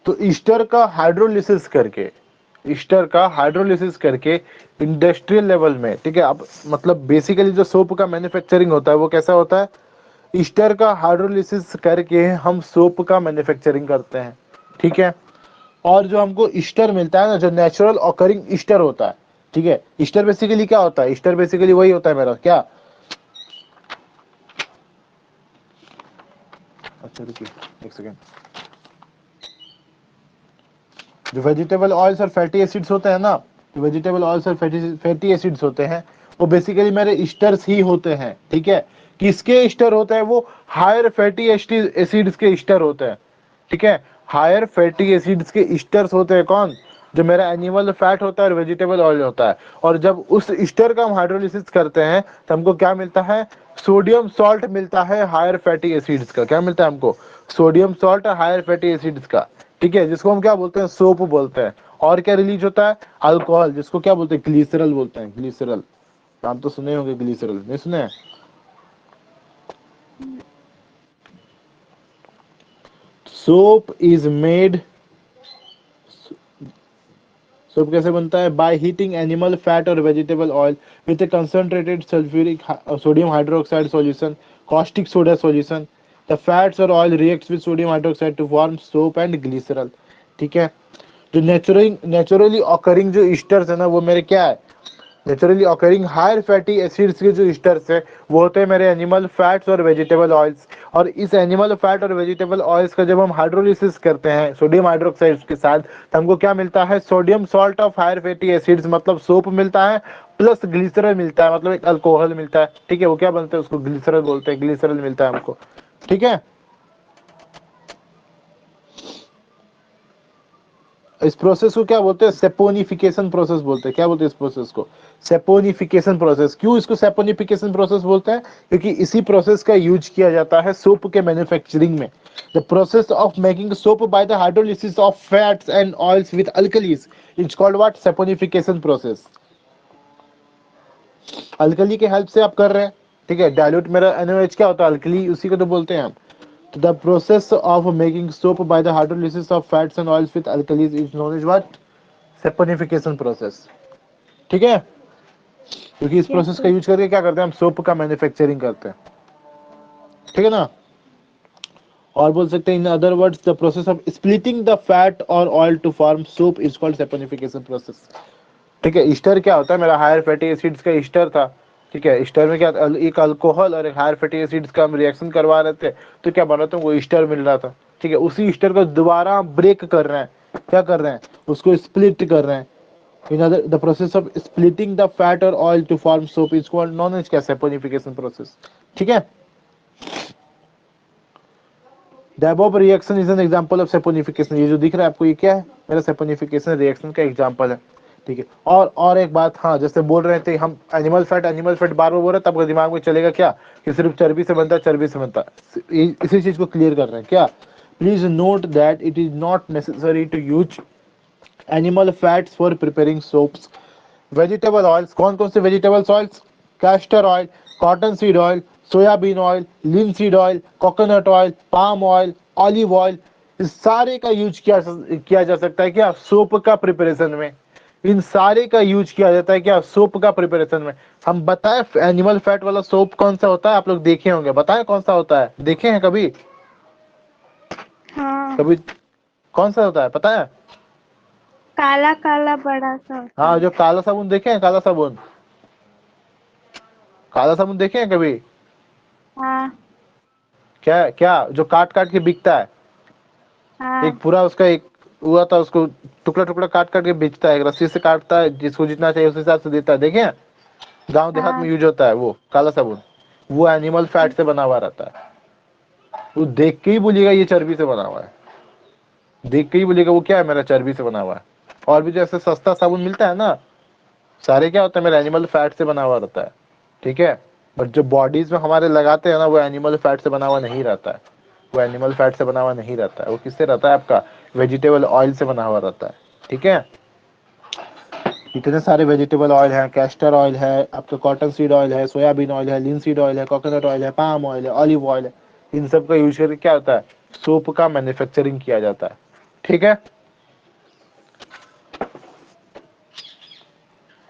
तो ईस्टर का हाइड्रोलिसिस करके इंडस्ट्रियल लेवल में, ठीक है। अब मतलब बेसिकली जो सोप का मैन्युफैक्चरिंग होता है वो कैसा होता है, ईस्टर का हाइड्रोलिसिस करके हम सोप का मैन्युफैक्चरिंग करते हैं, ठीक है। और जो हमको ईस्टर मिलता है ना, जो नेचुरल ऑकरिंग ईस्टर होता है, ठीक है, ईस्टर बेसिकली क्या होता है, ईस्टर बेसिकली वही होता है मेरा क्या, अच्छा रुकिए एक सेकेंड। जो वेजिटेबल ऑयल्स और फैटी एसिड्स होते हैं ना, जो वेजिटेबल ऑयल्स और फैटी एसिड्स होते हैं वो बेसिकली मेरे ईस्टर्स ही होते हैं। ठीक है, किसके ईस्टर होते हैं? वो हायर फैटी एसिड्स के ईस्टर होते हैं। ठीक है, हायर फैटी एसिड्स के ईस्टर्स होते हैं कौन? जो मेरा एनिमल फैट होता है और वेजिटेबल ऑयल होता है। और जब उस ईस्टर का हम हाइड्रोलिसिस करते हैं तो हमको क्या मिलता है? सोडियम सॉल्ट मिलता है हायर फैटी एसिड्स का। क्या मिलता है हमको? Sodium salt higher fatty acids का। ठीक है, जिसको हम क्या बोलते हैं? सोप बोलते हैं। और क्या रिलीज होता है? अल्कोहल, जिसको क्या बोलते हैं? ग्लिसरल बोलते हैं। ग्लिसरल नाम तो सुने होंगे, ग्लिसरल नहीं सुने हैं? सोप इज मेड, सोप कैसे बनता है? बाय हीटिंग एनिमल फैट और vegetable oil with A concentrated sulphuric sodium hydroxide solution, caustic soda solution. The fats or oil reacts with sodium hydroxide to form soap and glycerol. ठीक है, जो नेचुरली ऑकरिंग जो ईस्टर्स है ना वो मेरे क्या है? Naturally occurring higher fatty acids के जो ईस्टर्स है वो होते हैं मेरे एनिमल फैट्स और वेजिटेबल ऑयल्स। और इस एनिमल फैट और वेजिटेबल ऑयल्स का जब हम हाइड्रोलिसिस करते हैं सोडियम हाइड्रोक्साइड के साथ तो हमको क्या मिलता है? Sodium salt of higher fatty acids, मतलब सोप मिलता है, प्लस ग्लिसरल मिलता है, मतलब एक अल्कोहल मिलता है। ठीक है, वो क्या बनता है? उसको ग्लिसरल बोलते हैं। ग्लिसरल मिलता है हमको। ठीक है, इस प्रोसेस को क्या बोलते हैं? सेपोनिफिकेशन प्रोसेस बोलते हैं। क्या बोलते हैं इस प्रोसेस को? Saponification process. क्यों इसको सेपोनिफिकेशन प्रोसेस बोलते हैं? क्योंकि इसी प्रोसेस का यूज किया जाता है सोप के मैन्युफैक्चरिंग में। The process of making soap by the hydrolysis of fats and oils with alkalis it's called what? Saponification process. Alkali के हेल्प से आप कर रहे हैं। ठीक है, डायल्यूट मेरा NaOH क्या होता है? अल्कली, उसी को तो बोलते हैं हम। The process of making soap by the hydrolysis of fats and oils with alkalis is known as what? Saponification process. ठीक है, क्योंकि इस Yes, प्रोसेस का sir. यूज करके क्या करते हैं? हम सोप का मैन्युफैक्चरिंग करते हैं। ठीक है ना? और बोल सकते हैं in other words the process of splitting the fat और oil to form soap is called saponification process. ठीक है, ईस्टर क्या होता है? मेरा हायर फैटी एसिड्स का ईस्टर था। ठीक है, ईस्टर में क्या एक अल्कोहल और एक हायर फैटी एसिड्स का हम रिएक्शन करवा रहे थे तो क्या बना था? वो ईस्टर मिल रहा था। ठीक है, उसी ईस्टर को दोबारा हम ब्रेक कर रहे हैं। क्या कर रहे हैं? उसको स्प्लिट कर रहे हैं। In other the process of splitting the fat और oil to form soap is called known as क्या? Saponification process. ठीक है, the above reaction is an example of saponification. ये जो दिख रहा है आपको ये क्या है? मेरा सेपोनिफिकेशन रिएक्शन का एग्जांपल है। ठीक है, और एक बात, हाँ, जैसे बोल रहे थे हम एनिमल फैट बार बार बोल रहे हैं, तब दिमाग में चलेगा क्या कि सिर्फ चर्बी से बनता है, चर्बी से बनता है। इसी चीज को क्लियर कर रहे हैं क्या? Please note that it is not necessary to use animal fats for preparing soaps. Vegetable oils, कौन कौन से vegetables oils? Castor oil, cotton seed oil, soybean oil, linseed oil, coconut oil, palm oil, olive oil, इस सारे का यूज किया जा सकता है क्या? सोप का प्रिपरेशन में। इन सारे का यूज किया जाता है क्या? सोप का प्रिपरेशन में। हम बताएं एनिमल फैट वाला सोप कौन सा होता है? आप लोग देखे होंगे, बताएं कौन सा होता है? देखे हैं कभी? हाँ, कभी कौन सा होता है पता है? काला काला बड़ा सा होता हाँ, है। जो काला साबुन देखे हैं? काला साबुन, काला साबुन देखे हैं कभी? हाँ क्या क्या जो काट काट के बिकता है? हाँ एक पूरा उसका एक हुआ था, उसको टुकड़ा टुकड़ा काट काट के बेचता है, एक रस्सी से काटता है, जिसको जितना चाहिए उस हिसाब से देता है। देखे हैं? गांव देहात हाँ। में यूज होता है वो काला साबुन। वो एनिमल फैट से बना हुआ रहता है। वो देख के ही बोलिएगा ये चर्बी से बना हुआ है। देख के ही बोलिएगा वो क्या है? मेरा चर्बी से बना हुआ है। और भी जैसे सस्ता साबुन मिलता है ना, सारे क्या होता है? मेरा एनिमल फैट से बना हुआ रहता है। ठीक है, बट जो बॉडीज में हमारे लगाते हैं ना वो एनिमल फैट से बना हुआ नहीं रहता है। वो एनिमल फैट से बना हुआ नहीं रहता है। वो किससे रहता है? आपका वेजिटेबल ऑयल से बना हुआ रहता है। ठीक है, इतने सारे वेजिटेबल ऑयल हैं, कैस्टर ऑयल है, आपका कॉटन सीड ऑयल है, सोयाबीन ऑयल है, लिनसीड ऑयल है, कोकोनट ऑयल है, पाम ऑयल है, ऑलिव ऑयल है। इन सब का यूज करके क्या होता है? सोप का मैन्युफैक्चरिंग किया जाता है। ठीक है,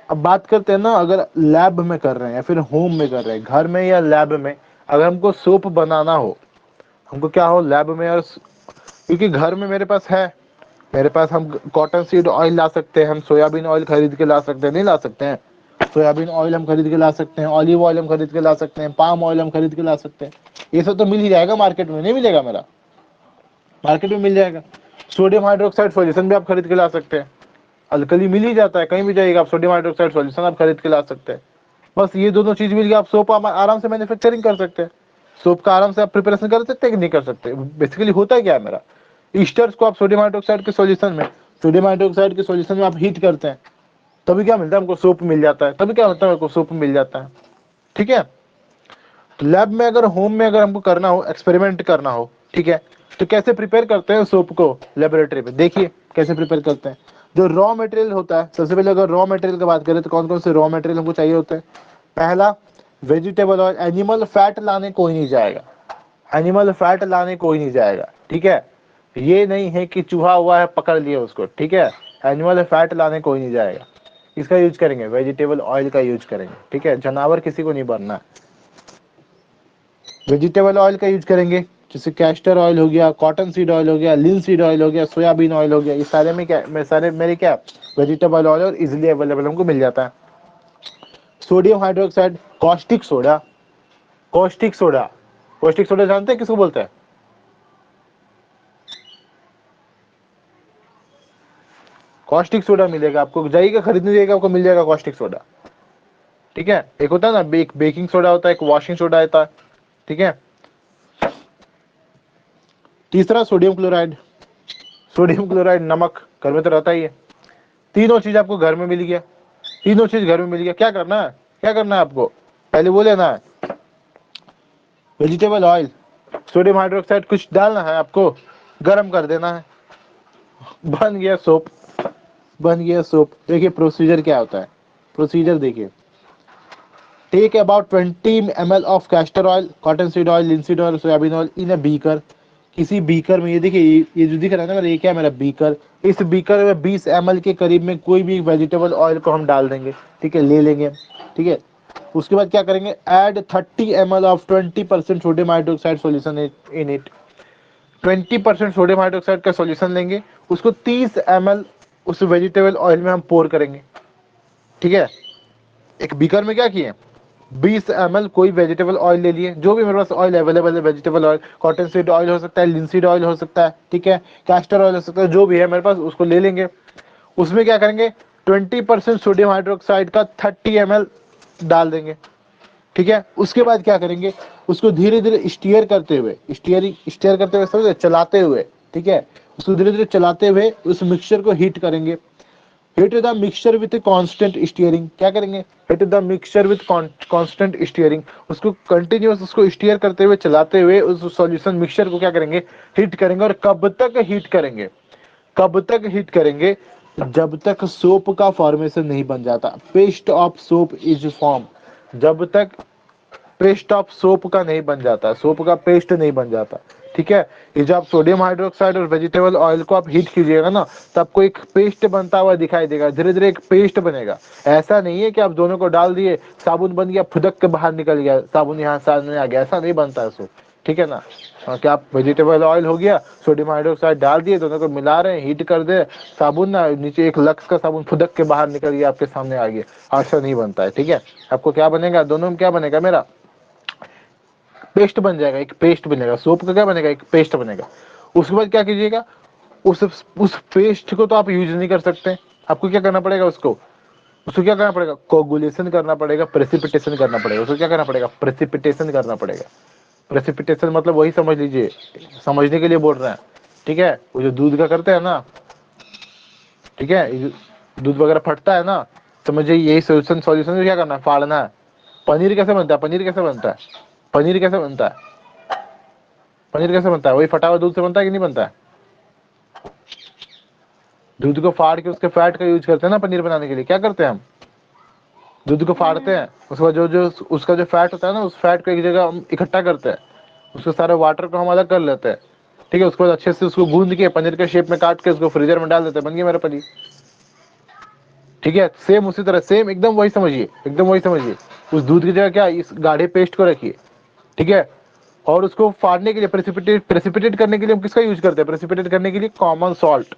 अब बात करते हैं ना, अगर लैब में कर रहे हैं या फिर होम में कर रहे हैं, घर में या लैब में, अगर हमको सोप बनाना हो, हमको क्या हो? लैब में। और क्योंकि घर में मेरे पास है, मेरे पास हम कॉटन सीड ऑयल ला सकते हैं, हम सोयाबीन ऑयल खरीद के ला सकते हैं, नहीं ला सकते हैं? सोयाबीन ऑयल हम खरीद के ला सकते हैं, ऑलिव ऑयल हम खरीद के ला सकते हैं, पाम ऑयल हम खरीद के ला सकते हैं। ये सब तो मिल ही जाएगा मार्केट में, नहीं मिलेगा मेरा? मार्केट में मिल जाएगा। सोडियम हाइड्रोक्साइड सॉल्यूशन भी आप खरीद के ला सकते हैं, अल्कली मिल ही जाता है, कहीं भी जाइएगा आप सोडियम हाइड्रोक्साइड सॉल्यूशन आप खरीद के ला सकते हैं। बस ये दोनों चीज मिल गया, आप सोप आराम से मैन्युफैक्चरिंग कर सकते हैं। सोप का आराम से आप प्रिपरेशन कर सकते हैं कि नहीं कर सकते। बेसिकली होता है क्या है मेरा, ईस्टर्स को आप सोडियम हाइड्रोक्साइड के सॉल्यूशन में आप हीट करते हैं, तभी क्या मिलता है हमको, सोप मिल जाता है। तभी क्या होता है, हमको सोप मिल जाता है। ठीक है, तो लैब में अगर, होम में अगर हमको करना हो, एक्सपेरिमेंट करना हो, ठीक है, तो कैसे प्रिपेयर करते हैं सोप को लेबोरेटरी में, देखिए कैसे प्रिपेयर करते हैं। जो रॉ मटेरियल होता है, सबसे पहले अगर रॉ मटेरियल की बात करें तो कौन कौन से रॉ मटेरियल हमको चाहिए होते हैं। पहला, वेजिटेबल ऑयल। एनिमल फैट लाने कोई नहीं जाएगा, एनिमल फैट लाने कोई नहीं जाएगा, ठीक है। ये नहीं है कि चूहा हुआ है पकड़ लिया उसको, ठीक है। एनिमल फैट लाने कोई नहीं जाएगा। इसका यूज करेंगे, वेजिटेबल ऑयल का यूज करेंगे, ठीक है। जानवर किसी को नहीं बनना है। वेजिटेबल ऑयल का यूज करेंगे, जैसे कैस्टर ऑयल हो गया, कॉटन सीड ऑयल हो गया, लिनसीड ऑयल हो गया, सोयाबीन ऑयल हो गया। ये सारे में क्या, मेरे क्या वेजिटेबल ऑयल और इजिली अवेलेबल हमको मिल जाता है। Sodium hydroxide, caustic soda. Caustic soda, caustic soda जानते हैं किसको बोलते हैं? कॉस्टिक सोडा मिलेगा आपको, जाइएगा खरीदने जाइएगा, आपको मिल जाएगा कॉस्टिक सोडा, ठीक है। एक होता है ना बेकिंग सोडा होता है, एक वॉशिंग सोडा होता है, ठीक है। तीसरा, सोडियम क्लोराइड। सोडियम क्लोराइड नमक घर में तो रहता ही है। तीनों चीज आपको घर में मिल गया, तीनों चीज घर में मिल गया। क्या करना है, क्या करना है आपको, पहले वो लेना है वेजिटेबल ऑयल, सोडियम हाइड्रोक्साइड कुछ डालना है आपको, गर्म कर देना है, बन गया सोप, बन गया सोप। देखिए प्रोसीजर क्या होता है, प्रोसीजर देखिए। Take about 20 ml of castor oil, cotton seed oil, linseed oil, soybean oil in a beaker. किसी बीकर में, ये देखिए ये जो दिख रहा है ना मेरा, ये क्या है, मेरा बीकर। इस बीकर में 20 ml के करीब में कोई भी वेजिटेबल ऑयल को हम डाल देंगे, ठीक है, ले लेंगे, ठीक है। उसके बाद क्या करेंगे, add 30 ml of 20% sodium hydroxide solution in it. 20% sodium hydroxide का सोल्यूशन लेंगे, उसको 30 ml उस वेजिटेबल ऑयल में हम पोर करेंगे, ठीक है। एक बीकर में क्या किए, 20 ml कोई वेजिटेबल ऑयल ले लिए, जो भी मेरे पास ऑयल अवेलेबल है, vegetable oil, cotton seed oil हो सकता है, लिनसीड ऑयल हो सकता है, ठीक है, कैस्टर ऑयल हो सकता है, जो भी है मेरे पास उसको ले लेंगे। उसमें क्या करेंगे, 20% सोडियम हाइड्रोक्साइड का 30 ml डाल देंगे, ठीक है। उसके बाद क्या करेंगे, उसको धीरे धीरे स्टीयर करते हुए, स्टीयर करते हुए समझे, चलाते हुए, ठीक है, उसको धीरे धीरे चलाते हुए उस मिक्सचर को हीट करेंगे। Hit the mixture with constant steering. क्या करेंगे, hit the mixture with constant steering. उसको कंटिन्यूअस, उसको स्टीयर करते हुए, चलाते हुए उस सॉल्यूशन मिक्सचर को क्या करेंगे, हिट करेंगे। और कब तक हिट करेंगे, कब तक हिट करेंगे, जब तक सोप का फॉर्मेशन नहीं बन जाता, paste of soap is form. जब तक पेस्ट ऑफ सोप का नहीं बन जाता, सोप का पेस्ट नहीं बन जाता, ठीक है। ये जब आप सोडियम हाइड्रोक्साइड और वेजिटेबल ऑयल को आप हीट कीजिएगा ना, तो आपको एक पेस्ट बनता हुआ दिखाई देगा, धीरे धीरे एक पेस्ट बनेगा। ऐसा नहीं है कि आप दोनों को डाल दिए, साबुन बन गया, फुदक के बाहर निकल गया, साबुन यहाँ सामने आ गया, ऐसा नहीं बनता है सोप, ठीक है ना। क्या आप वेजिटेबल ऑयल हो गया, सोडियम हाइड्रोक्साइड डाल दिए, दोनों को मिला रहे हैं, हीट कर दे, साबुन ना नीचे एक लक्स का साबुन फुदक के बाहर निकल गया, आपके सामने आ गया, ऐसा नहीं बनता है, ठीक है। आपको क्या बनेगा, दोनों में क्या बनेगा, मेरा पेस्ट बन जाएगा, एक पेस्ट बनेगा, सोप का क्या बनेगा, एक पेस्ट बनेगा। उसके बाद क्या कीजिएगा, उस पेस्ट को तो आप यूज नहीं कर सकते, आपको क्या करना पड़ेगा, उसको क्या करना पड़ेगा, कोगुलेशन करना पड़ेगा, प्रेसिपिटेशन करना पड़ेगा। उसको क्या करना पड़ेगा, प्रेसिपिटेशन करना पड़ेगा। प्रेसिपिटेशन मतलब वही समझ लीजिए, समझने के लिए बोल रहे हैं, ठीक है। वो जो दूध का करते हैं ना, ठीक है, दूध वगैरह फटता है ना, समझिए यही सोल्यूशन क्या करना है, फाड़ना है। पनीर कैसे बनता है, पनीर कैसे बनता है, पनीर कैसे बनता है, पनीर कैसे बनता है, वही फटा हुआ दूध से बनता है कि नहीं बनता है। दूध को फाड़ के उसके फैट का यूज करते हैं ना पनीर बनाने के लिए। क्या करते हैं हम, दूध को फाड़ते हैं, उसका जो उसका जो फैट होता है ना, उस फैट को एक जगह हम इकट्ठा करते हैं, उसके सारे वाटर को हम अलग कर लेते हैं, ठीक है। उसके बाद अच्छे से उसको गूंद के पनीर के शेप में काट के उसको फ्रीजर में डाल देते हैं, बन गया मेरा पनीर, ठीक है। सेम उसी तरह, सेम एकदम वही समझिए, एकदम वही समझिए। उस दूध की जगह क्या, इस गाढ़े पेस्ट को रखिए, ठीक है। और उसको फाड़ने के लिए, प्रेसिपिटेट करने के लिए हम किसका यूज करते हैं, प्रेसिपिटेट करने के लिए कॉमन सॉल्ट,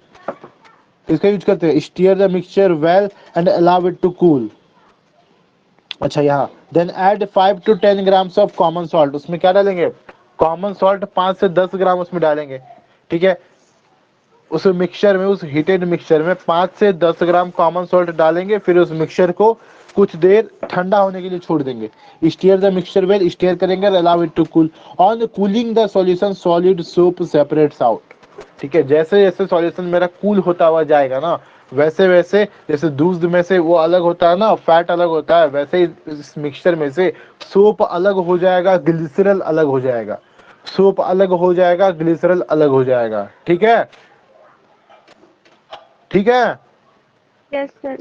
इसका यूज करते हैं। Stir the mixture well and allow it to cool. अच्छा, यहाँ then add 5 to 10 grams of common salt. उसमें क्या डालेंगे, कॉमन सॉल्ट 5 से 10 ग्राम उसमें डालेंगे, ठीक है। उस मिक्सचर में, उस हीटेड मिक्सचर में 5 से 10 ग्राम कॉमन सॉल्ट डालेंगे, फिर उस मिक्सचर को कुछ देर ठंडा होने के लिए छोड़ देंगे। Stir the mixture well, stir करेंगे, allow it to cool. On cooling the solution solid soap separates out. ठीक है, जैसे जैसे सॉल्यूशन मेरा कूल होता हुआ जाएगा ना, वैसे वैसे, जैसे दूध में से वो अलग होता है ना, फैट अलग होता है, वैसे ही इस मिक्सचर में से सोप अलग हो जाएगा, ग्लिसरॉल अलग हो जाएगा, सोप अलग हो जाएगा, ग्लिसरॉल अलग हो जाएगा। ठीक है, ठीक है। Yes sir.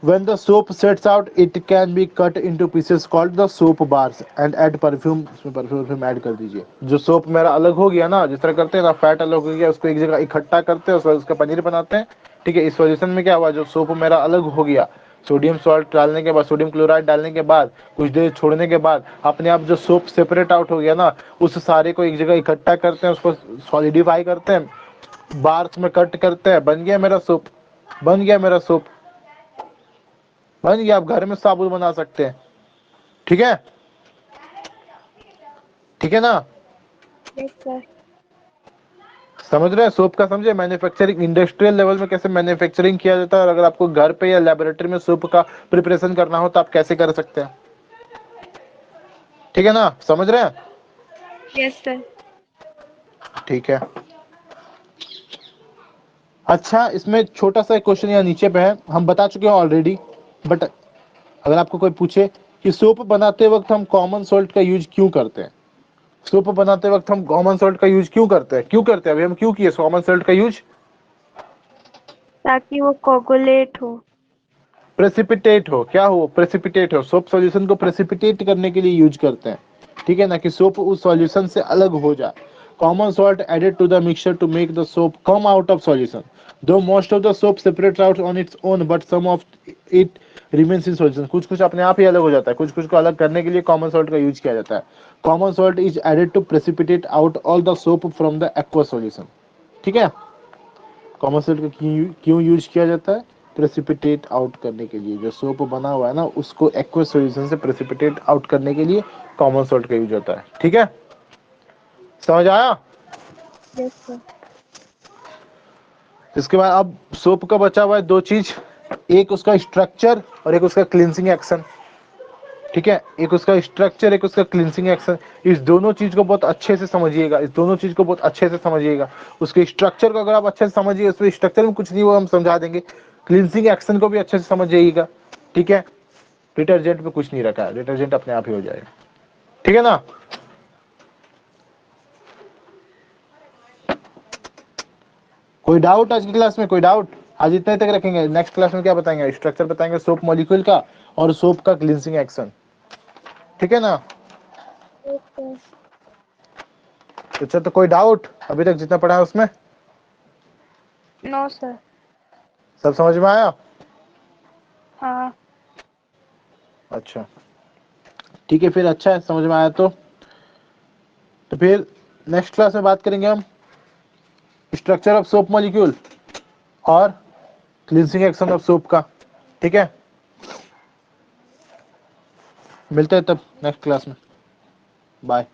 When the soap sets out, it can be cut into pieces called the soap bars and add perfume। इसमें परफ्यूम ऐड कर दीजिए। जो सोप मेरा अलग हो गया ना, जिस तरह करते हैं ना, फैट अलग हो गया, उसको एक जगह इकट्ठा करते हैं, उसका पनीर बनाते हैं। ठीक है, इस सॉल्यूशन में क्या हुआ, जो सोप मेरा अलग हो गया, सोडियम सॉल्ट डालने के बाद, सोडियम क्लोराइड डालने के बाद, कुछ देर छोड़ने के बाद अपने आप जो सोप सेपरेट आउट हो गया ना, उस सारे को एक जगह इकट्ठा करते हैं, उसको सॉलिडिफाई करते हैं, बार्स में कट करते हैं, बन गया मेरा सोप, बन गया मेरा सोप, बन गया। आप घर में साबुन बना सकते हैं। ठीक है, ठीक है ना। Yes sir. समझ रहे हैं, सोप का समझे, मैन्युफैक्चरिंग इंडस्ट्रियल लेवल में कैसे मैन्युफैक्चरिंग किया जाता है, और अगर आपको घर पे या लेबोरेटरी में सोप का प्रिपरेशन करना हो तो आप कैसे कर सकते हैं। ठीक है ना, समझ रहे हैं। Yes sir. ठीक है। अच्छा, इसमें छोटा सा क्वेश्चन यहाँ नीचे पे है, हम बता चुके हैं ऑलरेडी, बट अगर आपको कोई पूछे कि सोप बनाते वक्त हम कॉमन सॉल्ट का यूज क्यों करते हैं, सोप बनाते वक्त हम कॉमन सॉल्ट का यूज क्यों करते हैं, क्यों करते हैं, अभी हम क्यों किए कॉमन सॉल्ट का यूज, ताकि वो कोगुलेट हो। प्रेसिपिटेट हो, क्या हो, प्रेसिपिटेट हो, सोप सॉल्यूशन को प्रेसिपिटेट करने के लिए यूज करते हैं। ठीक है ना, कि सोप उस सॉल्यूशन से अलग हो जाए। Common salt added to the mixture to make the soap come out of solution, though most of the soap separates out on its own, but some of it remains in solution. कुछ कुछ अपने आप ही अलग हो जाता है, कुछ कुछ को अलग करने के लिए कॉमन सॉल्ट का यूज किया जाता है। Common salt is added to precipitate out all the soap from the aqua solution. ठीक है, कॉमन सॉल्ट का क्यों यूज किया जाता है, प्रेसिपिटेट आउट करने के लिए। जो सोप बना हुआ है ना, उसको एक्वस सॉल्यूशन से प्रेसिपिटेट आउट करने के लिए कॉमन सॉल्ट का यूज होता है। ठीक है, समझ आया। Yes sir. इसके बाद अब सोप का बचा हुआ है दो चीज, एक उसका स्ट्रक्चर और एक उसका क्लींसिंग एक्शन। ठीक है, एक उसका स्ट्रक्चर, एक उसका क्लींसिंग एक्शन। इस दोनों चीज को बहुत अच्छे से समझिएगा, इस दोनों चीज को बहुत अच्छे से समझिएगा। उसके स्ट्रक्चर को अगर आप अच्छे से समझिए, उसमें स्ट्रक्चर में कुछ नहीं वो हम समझा देंगे, क्लींसिंग एक्शन को भी अच्छे से समझिएगा। ठीक है, डिटर्जेंट में कुछ नहीं रखा है, डिटर्जेंट अपने आप ही हो जाएगा। ठीक है ना। कोई डाउट आज की क्लास में, कोई डाउट, आज इतने तक रखेंगे, नेक्स्ट क्लास में क्या बताएंगे, स्ट्रक्चर बताएंगे सोप मॉलिक्यूल का और सोप का क्लींसिंग एक्शन। ठीक है ना। Yes sir. अच्छा, तो कोई डाउट अभी तक जितना पढ़ा है उसमें नो सर। सब समझ में आया। हाँ। अच्छा, ठीक है, फिर अच्छा है, समझ में आया तो फिर नेक्स्ट क्लास में बात करेंगे हम स्ट्रक्चर ऑफ सोप मॉलिक्यूल और क्लींसिंग एक्शन ऑफ सोप का। ठीक है, मिलते हैं तब नेक्स्ट क्लास में, बाय।